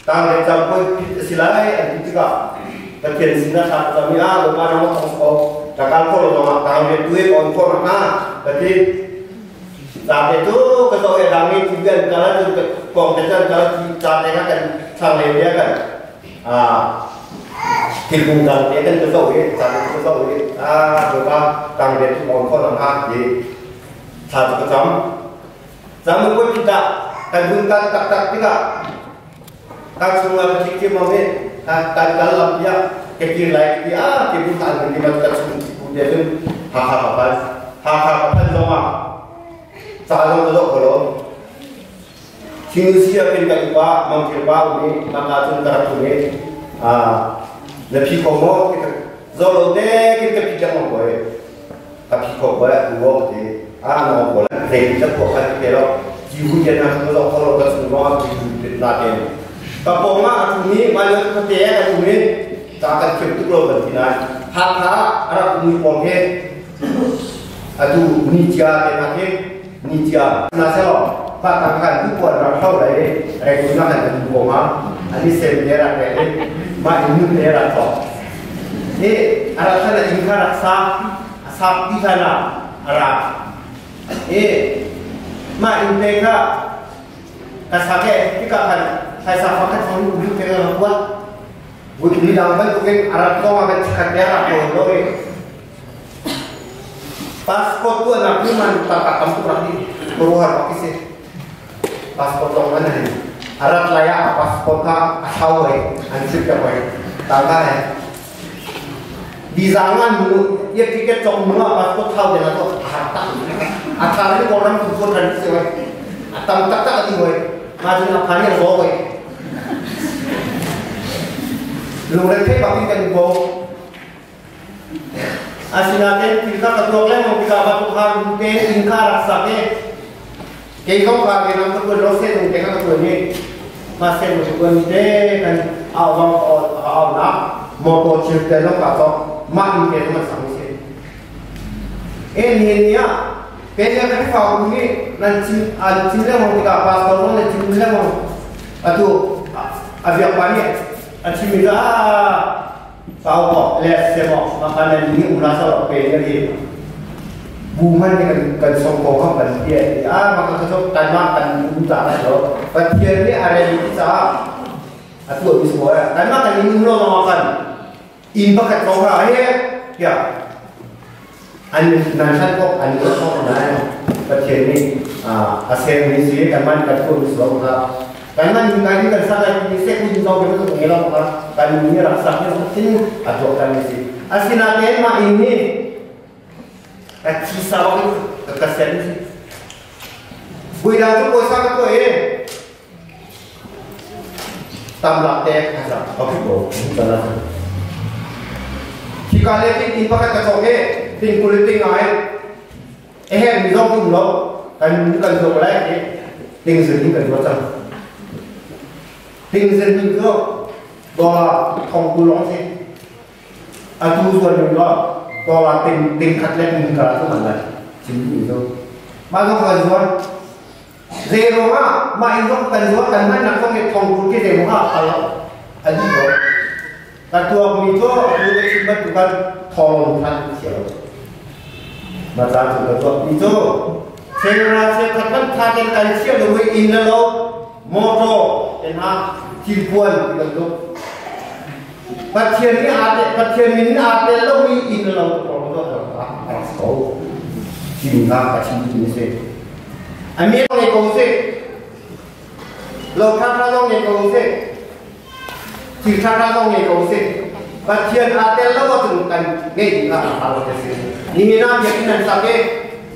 tang campur silai juga bagian sini samsam ya rumah nama tongkol gagal kalau nama tang duit konkol berarti saat itu ketua kami juga kalau kompetensi kalau caranya kan sampai dia kan Kilpungan dia kan kesau ni, satu kesau ni, beberapa tang dia tu mohon kau nampak di satu kecam, zaman pun kita kandungkan tak kita tak semua kecil mami tak dalam dia kecil lagi dia kebutuhan kita tak semua dia tu hak semua sahaja kalau Manusia kita lupa mengkirba ini maka tentara ini lebih komo kita zolode kita tidak memboleh tapi kau boleh buat di mau boleh kita bukan kita jiwa jangan kalau semua jiwa nanti tapi mak ini malah ketika ini tak akan kebetulan bertindak hak Arab ini boleh aduh Nijia nasional Pakangkan itu buat orang dari regulasi dan hubungan, ini sebenarnya dari macam daerah tu. Ini arah sana ingkar sah di sana arah. Macam mereka kasake kita kan saya sahaja kalau hidup kita buat, buat ini dalam bentuk arah tu akan cakap daerah boleh. Paspor tu anak cuman tak kamu berarti beruhar pakai sih. Paspor dong mana ni? Arat layak paspor ka tahu ansip apa? Tangga di zaman dulu, ia tiket cok mula paspor tahu dengan tu harta. Akar ni orang tujuan dan siapa? Atam tak lagi boy. Maju nak kaya boy. Lu mereka pakai kan boy. Asinate kita ketuanya mau kita batuhan ke ingkar sakit. Kalau kau nak kita dosen untuk kita ketuanya masih musibah ni kan awam nak mau cerita nak kata mak ini macam sama. Ini Pernah kan kau ni nanti cinta mau kita paspor nanti cinta mau atau abiak banyak cinta kau lihat semua makanan ini merasa pernah dia bukan dengan songkong kan dia maka tu tanam buta tu dia ni ada di kita atau di semua tanam kan ini mula makan impact kau ya nanti kok anda kok nak ni asal ni sih tanam kan tu di semua tanam ini kan sangat ini saya pun tahu betul mengelak kan ini rasanya mungkin atau kan ini asal nanti mak ini kisah waktu kekasian ni. Bukan tu kuasa tu tambah teh kasar. Okey bro, jalan. Jika lagi tiba kata soke, ting politik ngair. Misal tu lo, kan bukan soke lagi. Ting seni kan macam. Ting seni tu, doa kongkulong sih. Atu suara doa. Kalau tingkat lagi negara tu mana? Ciri itu. Masuk kajuan zero ah, main tu kajuan kan mana nak kau ngomong ke zero ah kalau ada tu. Katua itu boleh sebut bukan tolong kan siapa. Macam tu katua itu. Saya katakan target kan siapa lebih indah moto, enak tipuan gitu. Pasien ini ada lebih ini lalu kalau cinta kasih ini sih. Ambil orang yang sih, lokal orang yang sih, cinta orang yang sih. Pasien ada lebih tentang ni kalau sih. Ini nak yakin sakit,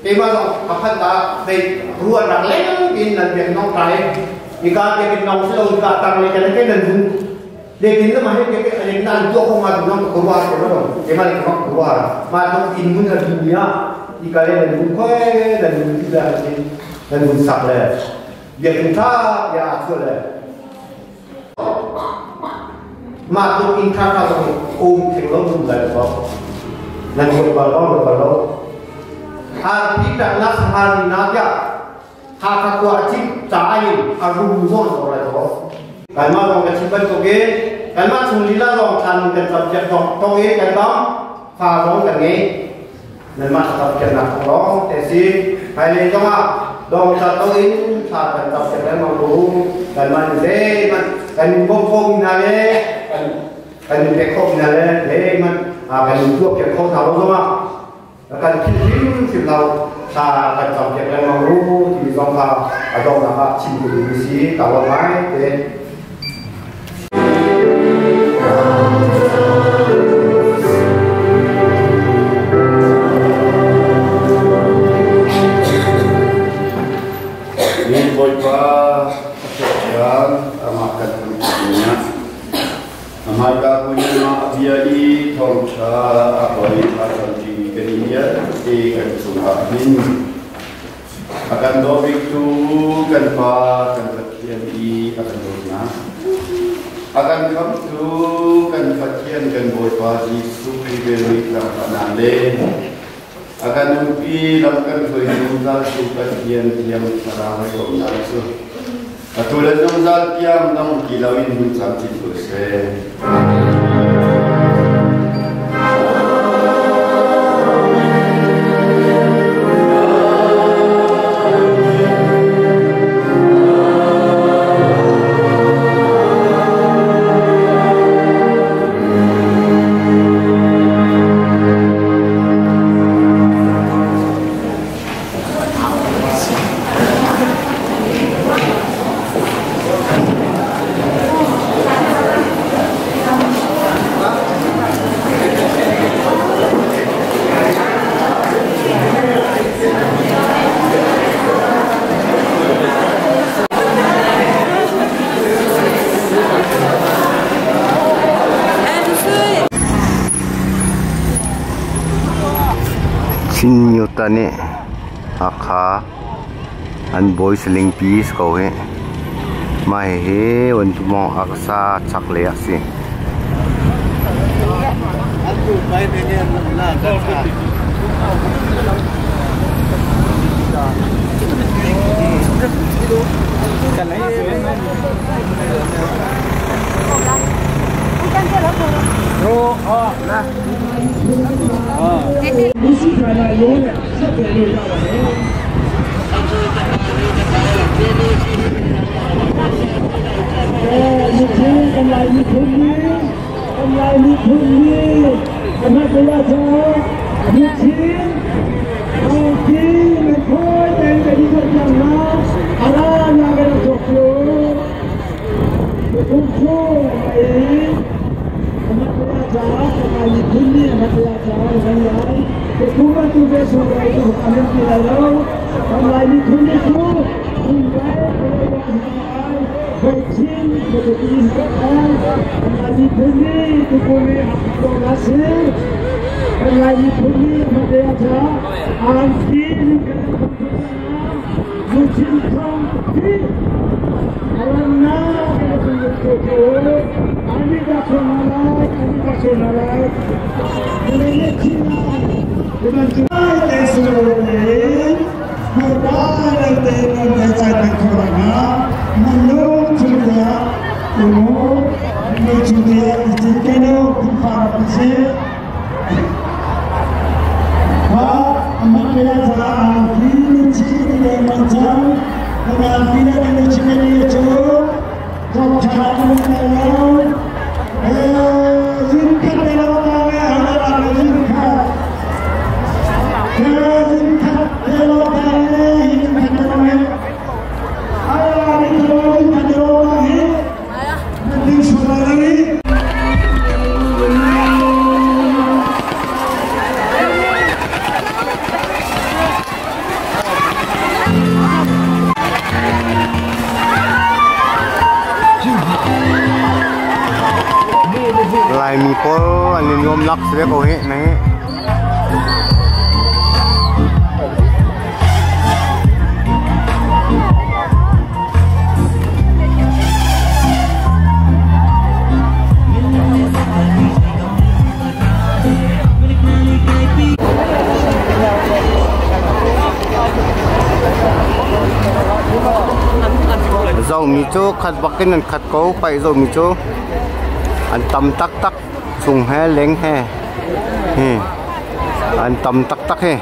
tema apa tak baik ruang nak leng, ini nak yang nak try. Jika yakin nak selalu tak tanggung jawab dan लेकिन तो माने के लेकिन अंतो को मार दूं तो कुवार को नो ये माने को कुवार मार तो इनमुन कर दुनिया इकाले dan tidak dan sakle dia kita ya asole मार तो इनका का तो ओम थेलो बुलाय तो dan berbalong hari kita nas hari naga hak wajib tayin arum zon oleh to kan ma dong kecil tu ke kan ma sumlila dong kan kan subjek dong ke kan dong fa dong kan ni dan ma subjek nak dong tesi hai le dong dong satu in sa kan subjek kan mau dulu kan ma le kan bom nale kan pekok nale le man kan tu pekok tahu dong kan film sa kan sam ke lang maru ti zong ka adong na ka chim bu si ta lo mai te ni boy pa yan amakan punya amaga punya ma biai thong cha abai akan di kenia di kan suhamin akan dobik tu kan pa kan patian di akan dona akan kam tu kan patian kan boy pa di supi beri kan panale akan numpi lakukan berhubungan suka tiang tiang sarang kau nasu. Aturan nomor tiang namun kilauin pun sampai selesai. Sinyutane akha an boys ling piece ko he mai he wan tu mo aksa chakle ase Lai mi po anin ngom lak sre ko he nai dầu mì chô khát bắc cái nền khát cố phải dầu mì chô anh tâm tắc tắc sùng he leng he anh tâm tắc tắc he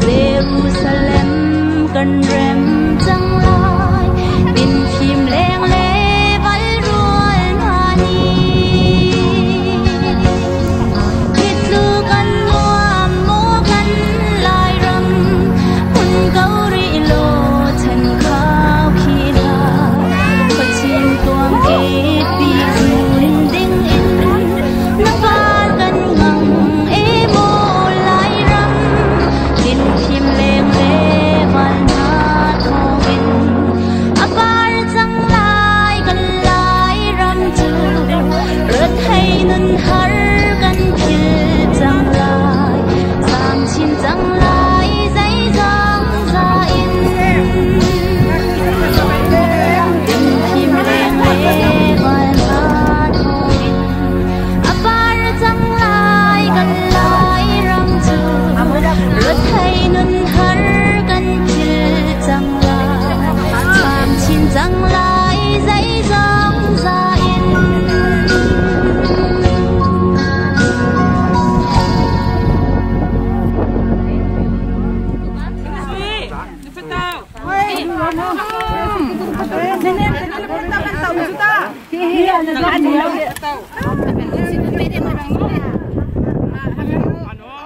Zero Hãy subscribe cho kênh Ghiền Mì Gõ để không bỏ lỡ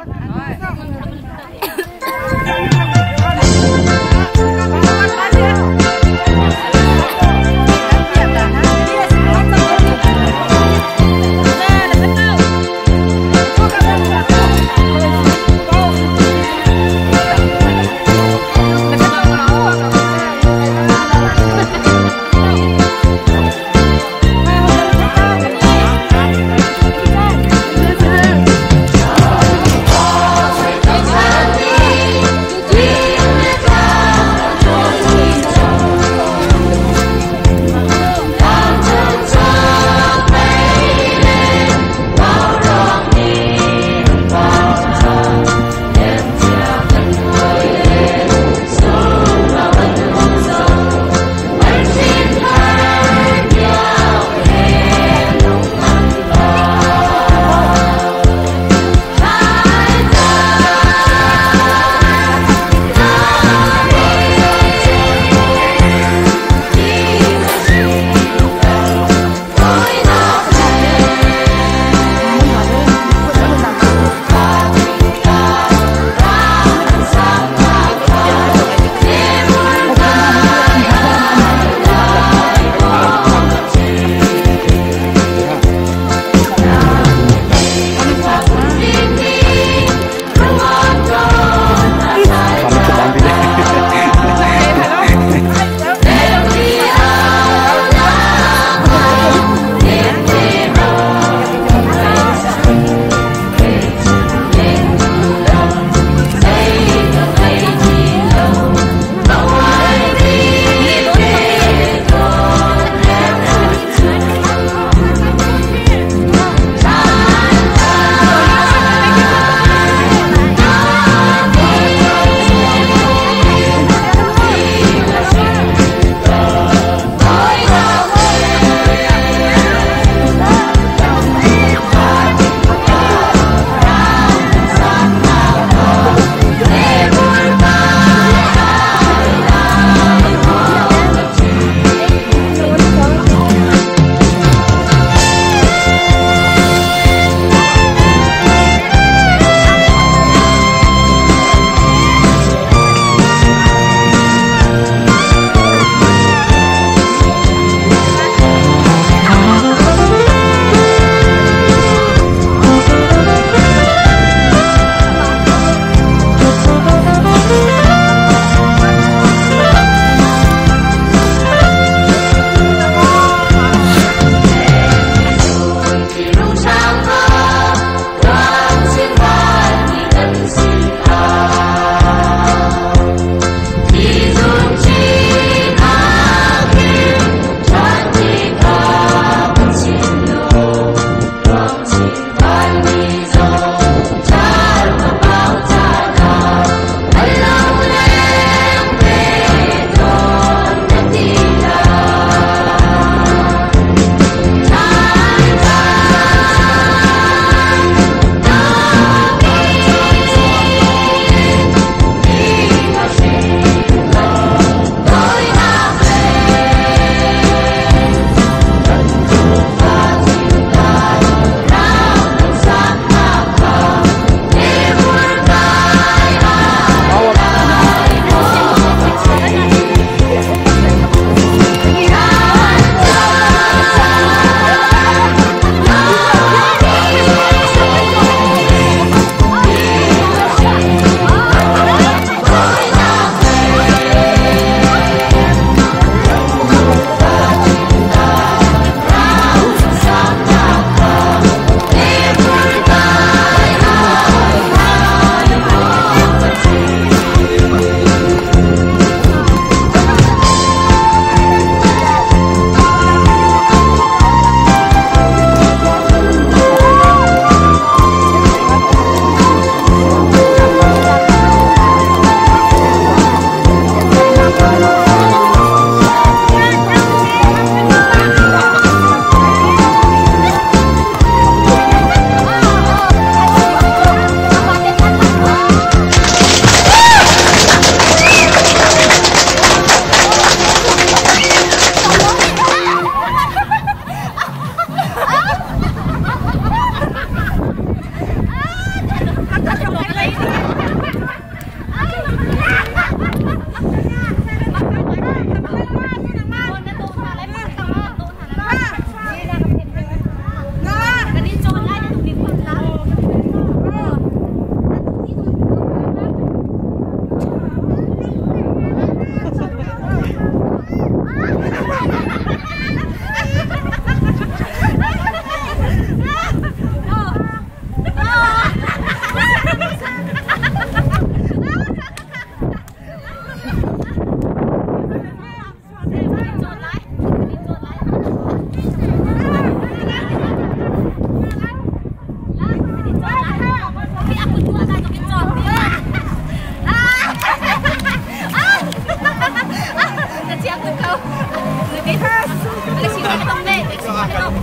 Kalung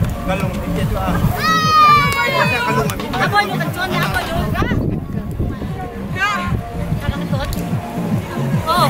dia tu ah. Kalung ni. Apa yang kencon ni apa yang? Kalung kencon. Oh.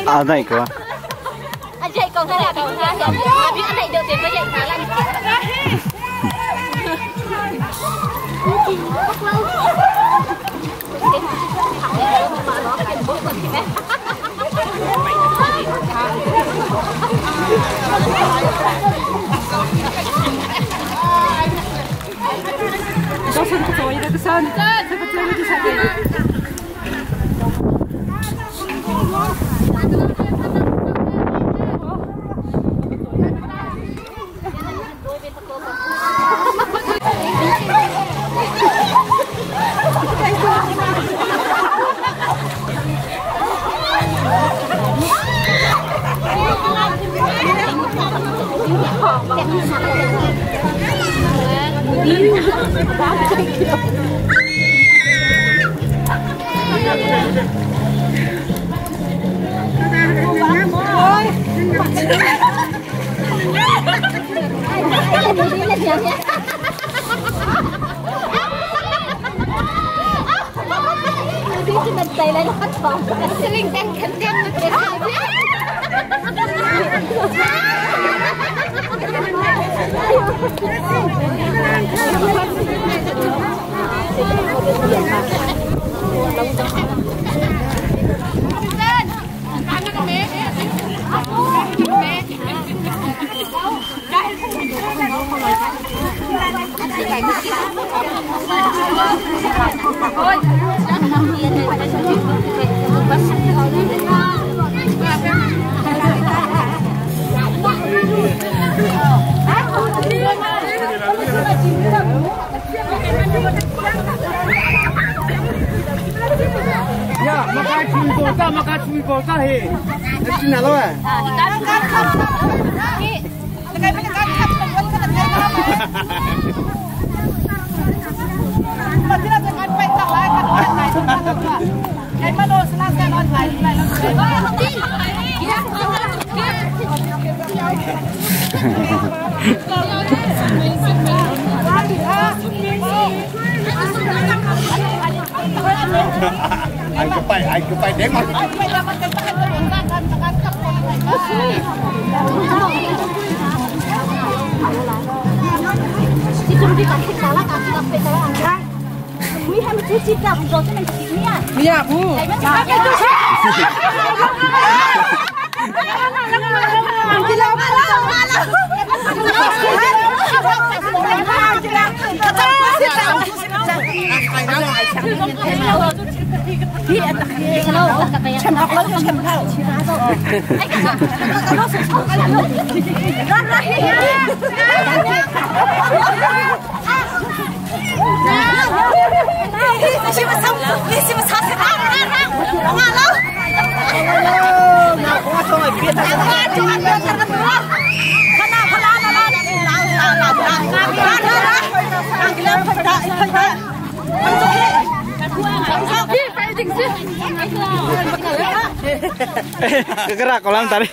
À này cơ. Anh dạy con thế nào cậu ha? Anh biết anh này được tiền có dạy khá là Đó sân có rồi đây sân. Sân có chơi với sân này. tay lên hết phòng Linh đang khăn khăn Anh cứ phải đến mà. Iya, Bu. Kegerak kolam tadi.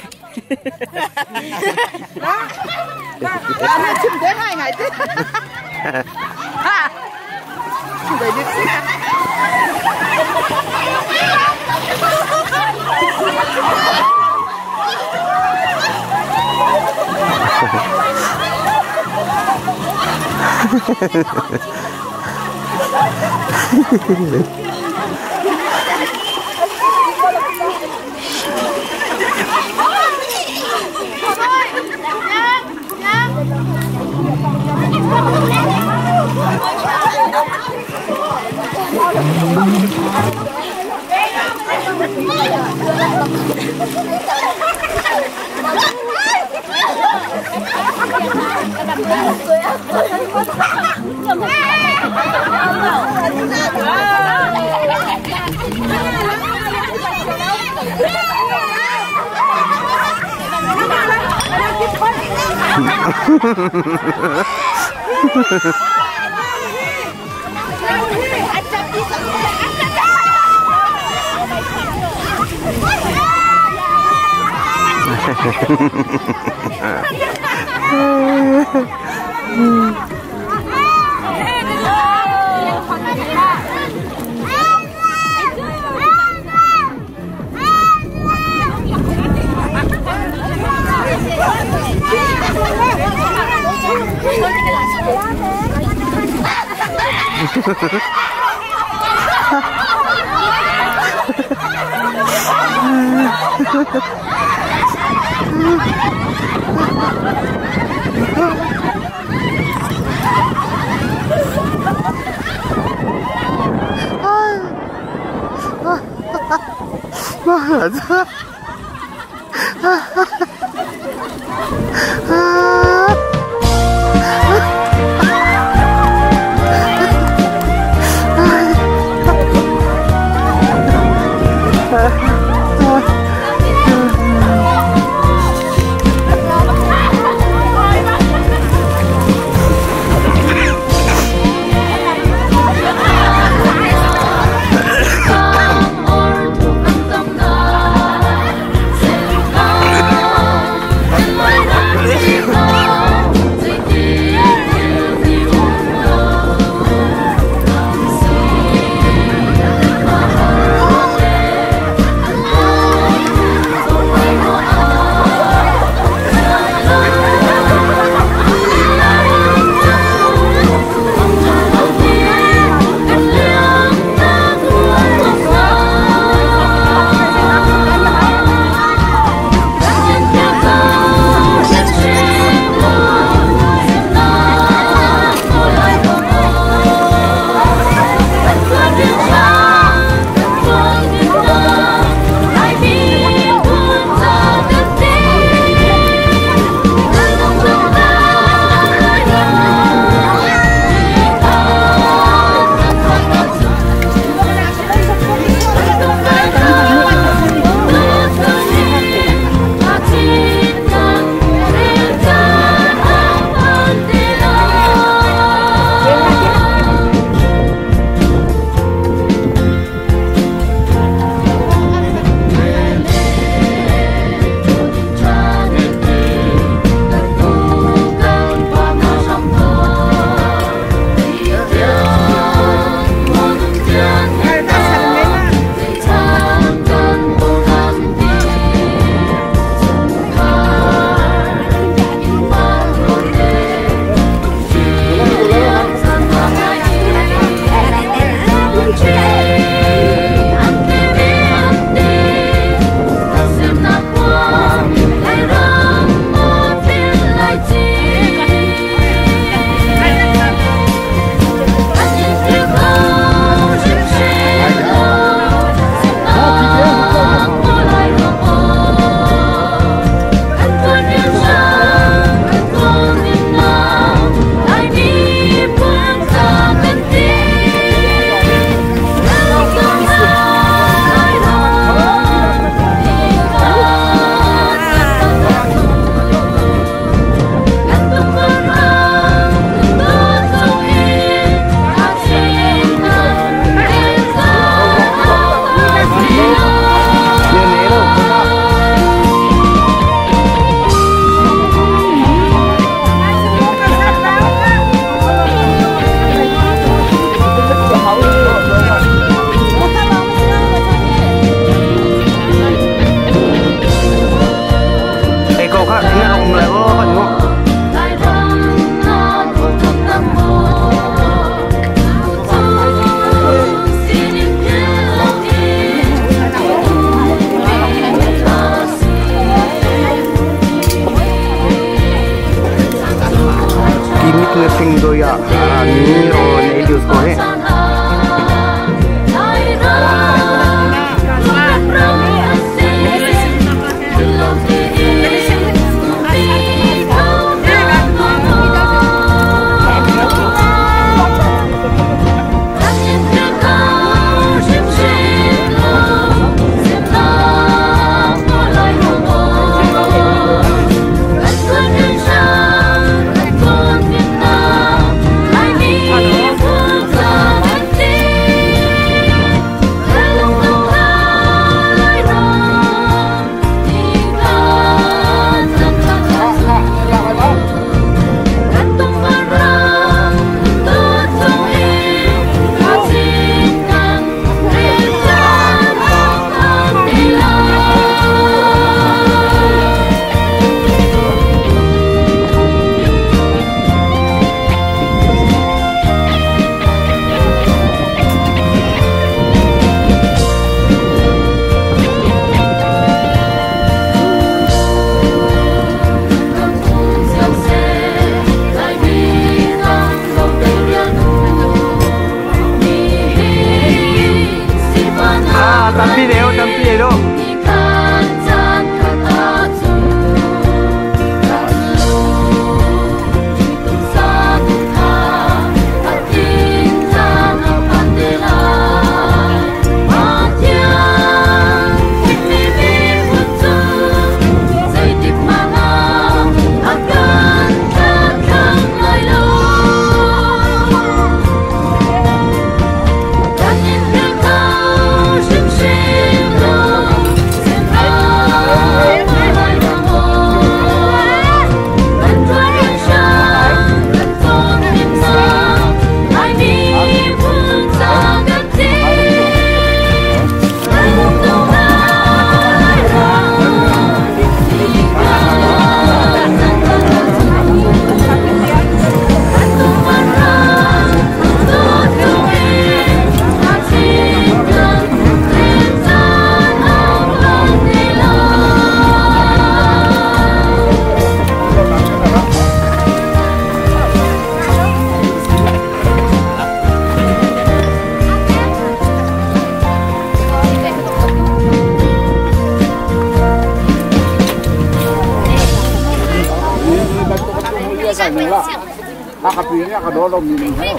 Nakapili ka doon, minimum.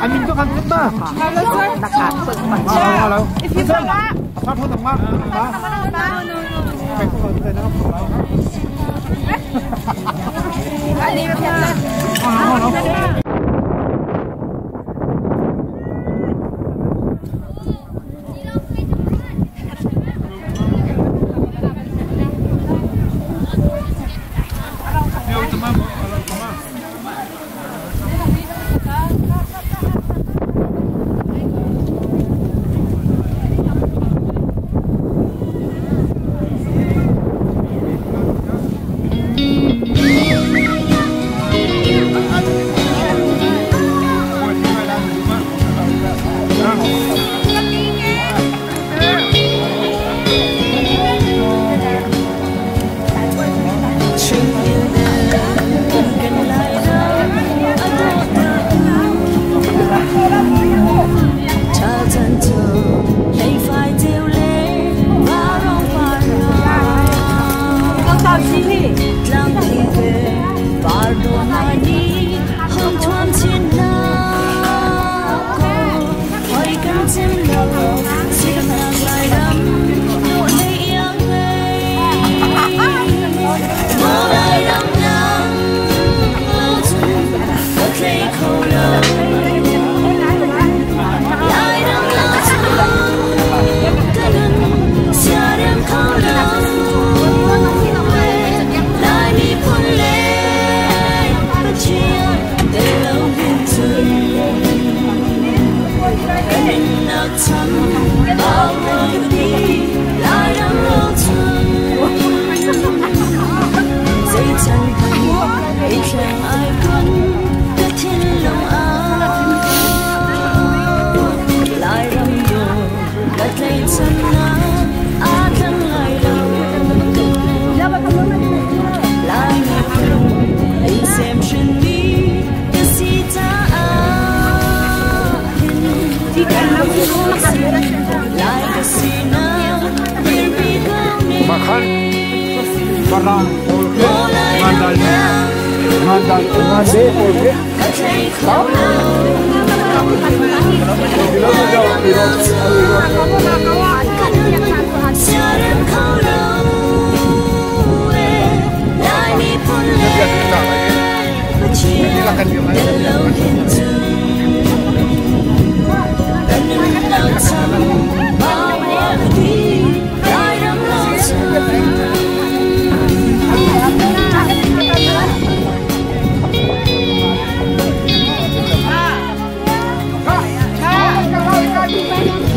Anh cho khăn rất ba. Đặc sản sự mạnh mẽ. If you try that. Phát thôi thằng mắt. Cái con này nó. Anh đi vào.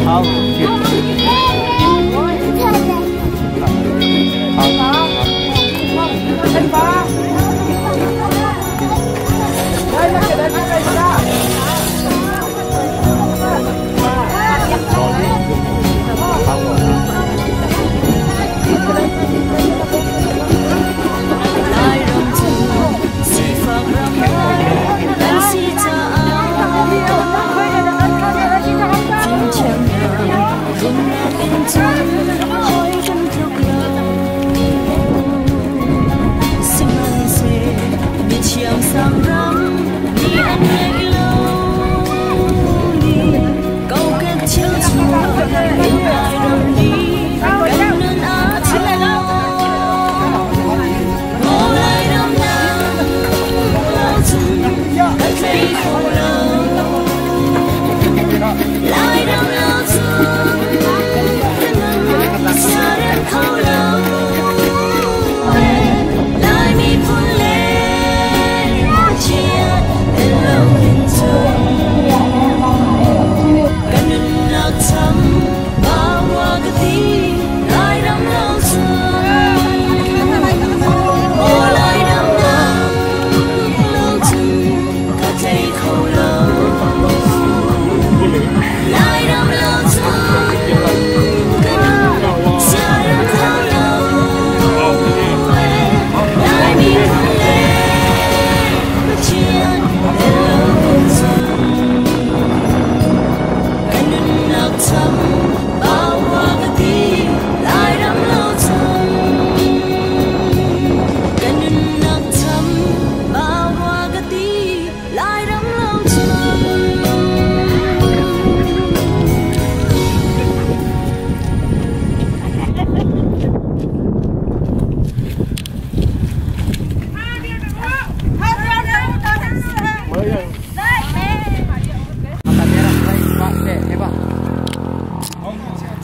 Không.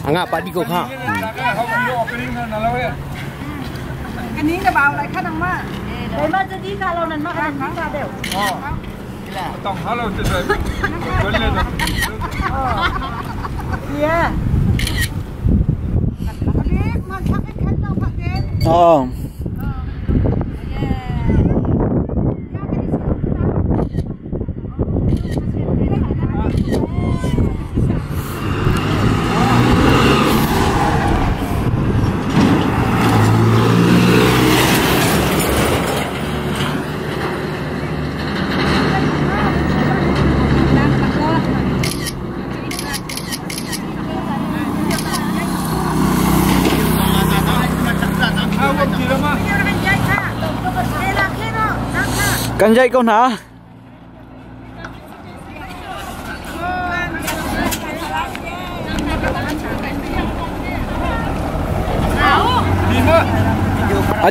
Angak Pak Diko kha. Cái ní cái bao lại khách ăn mà. Đấy màจะดีค่ะเรานั่นมาอันนี้ค่ะเดี๋ยวต้องหาเราจะได้เว้นเลยนะเนี่ยอันนี้มันชักให้แค่เราผักเด่นKan dạy con hả?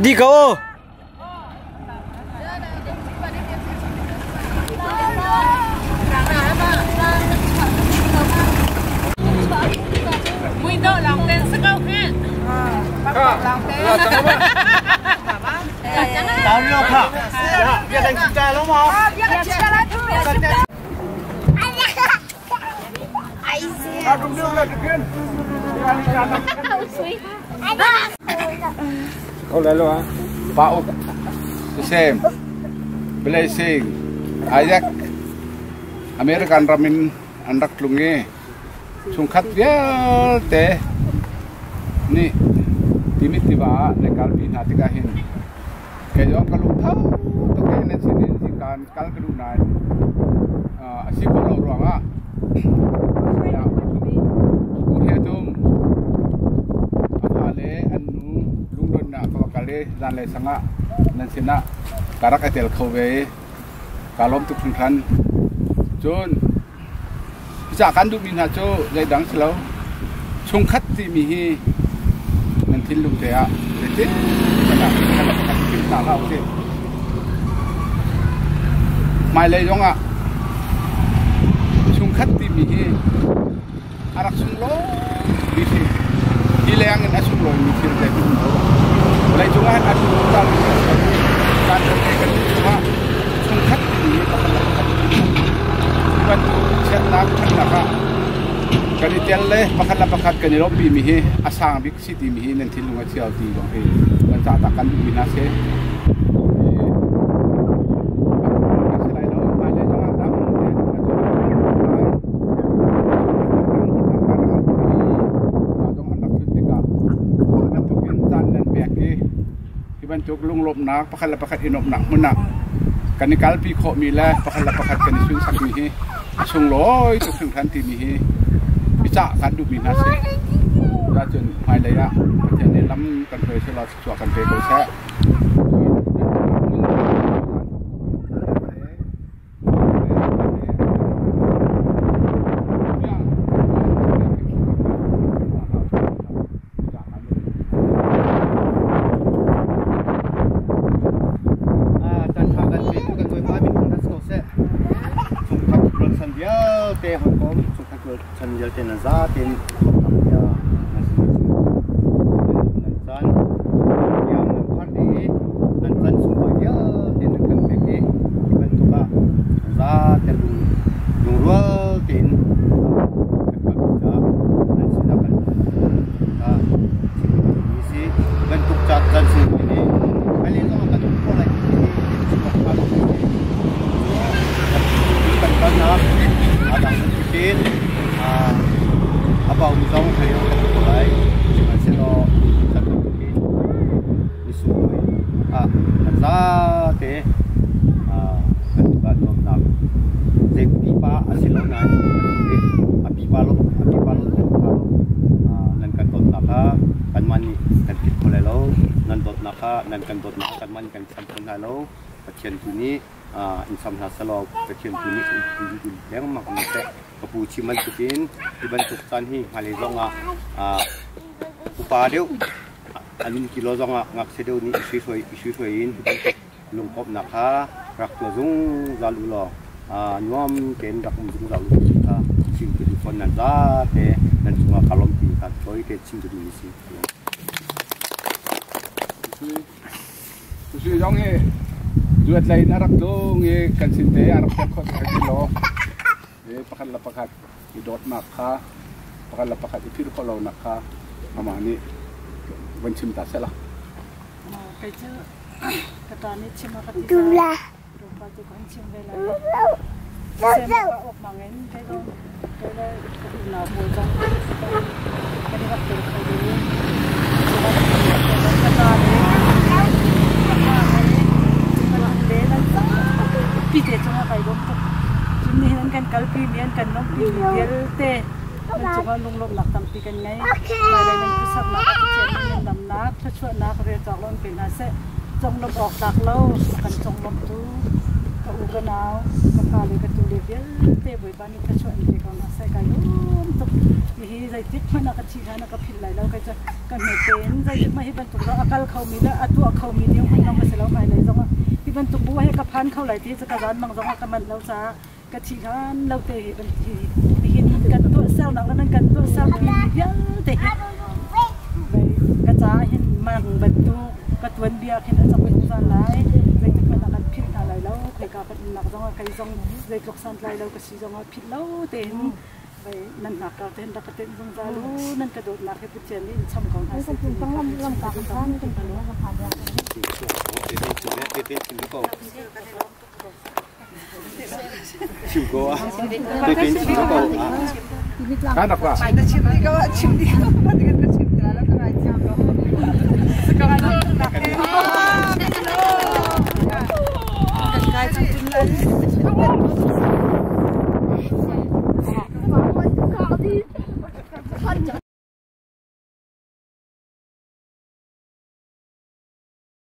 Đi cậu. Mình đợi lòng tên sức không ha? Lòng tên. Tao liêu khả. Việc đánh chụp trà lắm mà. Việc đánh chụp trà lại thôi. Đúng đường là được kiên. Không lấy luôn hả? Bảo xem blessing Isaac American ramin anak lungi sungkat dia teh ni timit tiba lekal bin hati kahin kayak kalau tahu tu kayak ni sini sikan kal kedunan asyik kalau ruang ah ya udah tu apa le anu lungdon nak kau kali dan le sanga dan sina karak etel kau kalom tu pungkan John bisa kan tu minat jo jadi dang selalu sungkat ti mihi nanti lu dia jadi kalau kita nak tu mai le jong ah sungkat ti mihi arak sunglo mihi hilangin asunglo mihi jadi mulai jungan asunglo kalau kan terkait cuma sungkat ti mihi bantu cerita kenapa kan itel le pakat kan ilo pi mi he asang big city mi he nen thil lunga chiao ti dong he kan cha ta kan mi na se Bentuk lung lop nak pakat inop nak menak kan ikal pi kho mi la pakat kan sun sak mi he sung loi tu sung than ti mi he bica kan du mi na se ra chen mai le ya chen ne lam kan pe se la chua kan pe ko sa Sanjal tena zatin ya nansan yang nanti nansan semua ya tena kan peke dibantu ka zatin nurul tin kerja dan silakan kita isi bentuk catatan semua ini kalian akan mulai semua kalau kan karena ada mungkin apa usang kayo mulai sino satu mungkin isuoy nazate kantugan na safety pa asilo na apipalo nan kantot naka kanmani kantit mulelo nandot naka nan kantot naka kanmani kan sampun halo patien tuni insam nasalo patien tuni yang maknete kapuci mantukin dibantu tanhi halezonga upadeu anin kilo zonga ngaksedeu ni isu soin dibantu lungkop naka rakto zung zalulo nuam ken rakum zung zalu ka sing telefon nan zate nan sunga kalom tingkat koi ke sing jadi misi Susu jong he juat lain arak dong ye kan sinte arak kok kilo pakat idot nakha pakat ipir kalau nakha amani bencim tasela kaca katani cima katila rupa tu kancing bela saya ok mangen kayo na bojang kani waktu kayo pite cuma kayo nihan kan kalpi nihan kan nong piliel te juga lung lom nak tampi kan ngai malai nang pusat nak chen nihan dam nak thachwa nak re chaklon pin ase chong lom ok tak lo kan chong lom tu ka u ka naw ka khali ka tu level te boi bani thachwa ni ka na sai ka yum tu hi zai tik mana ka chi na ka phil lai lo ka cha kan ne ten zai ma hi ban tu lo akal khau mi la atu khau mi ni ko na ma se lo mai lai zonga hi ban tu bu he ka phan khau lai ti cha ka ran mang zonga ka man lo saกะทิกันเราเตะเป็นทีหินกันตัวเซลล์หนังนั้นกันตัวเซลล์ปีเยอะเตะไปกระจายหินมังบรรทุกกระตวนเบียร์หินจะเป็นสันไหลเลยที่มันนักพิษอะไรแล้วใครก็เป็นนักจังใครจังเลยตกสันไหลแล้วก็สีจังพิษแล้วเตะไปนั่นหนักก็เต้นนักเต้นจังใจรู้นั่นกระโดดหนักให้ผู้เชี่ยวนี่ช่ำของไทยสิ่งต้องลำตากันท่านจนถึงว่าจะผ่านยากชิมโก้อะเป็นชิมโก้อะ kan apa? Ada chimney kau, chimney.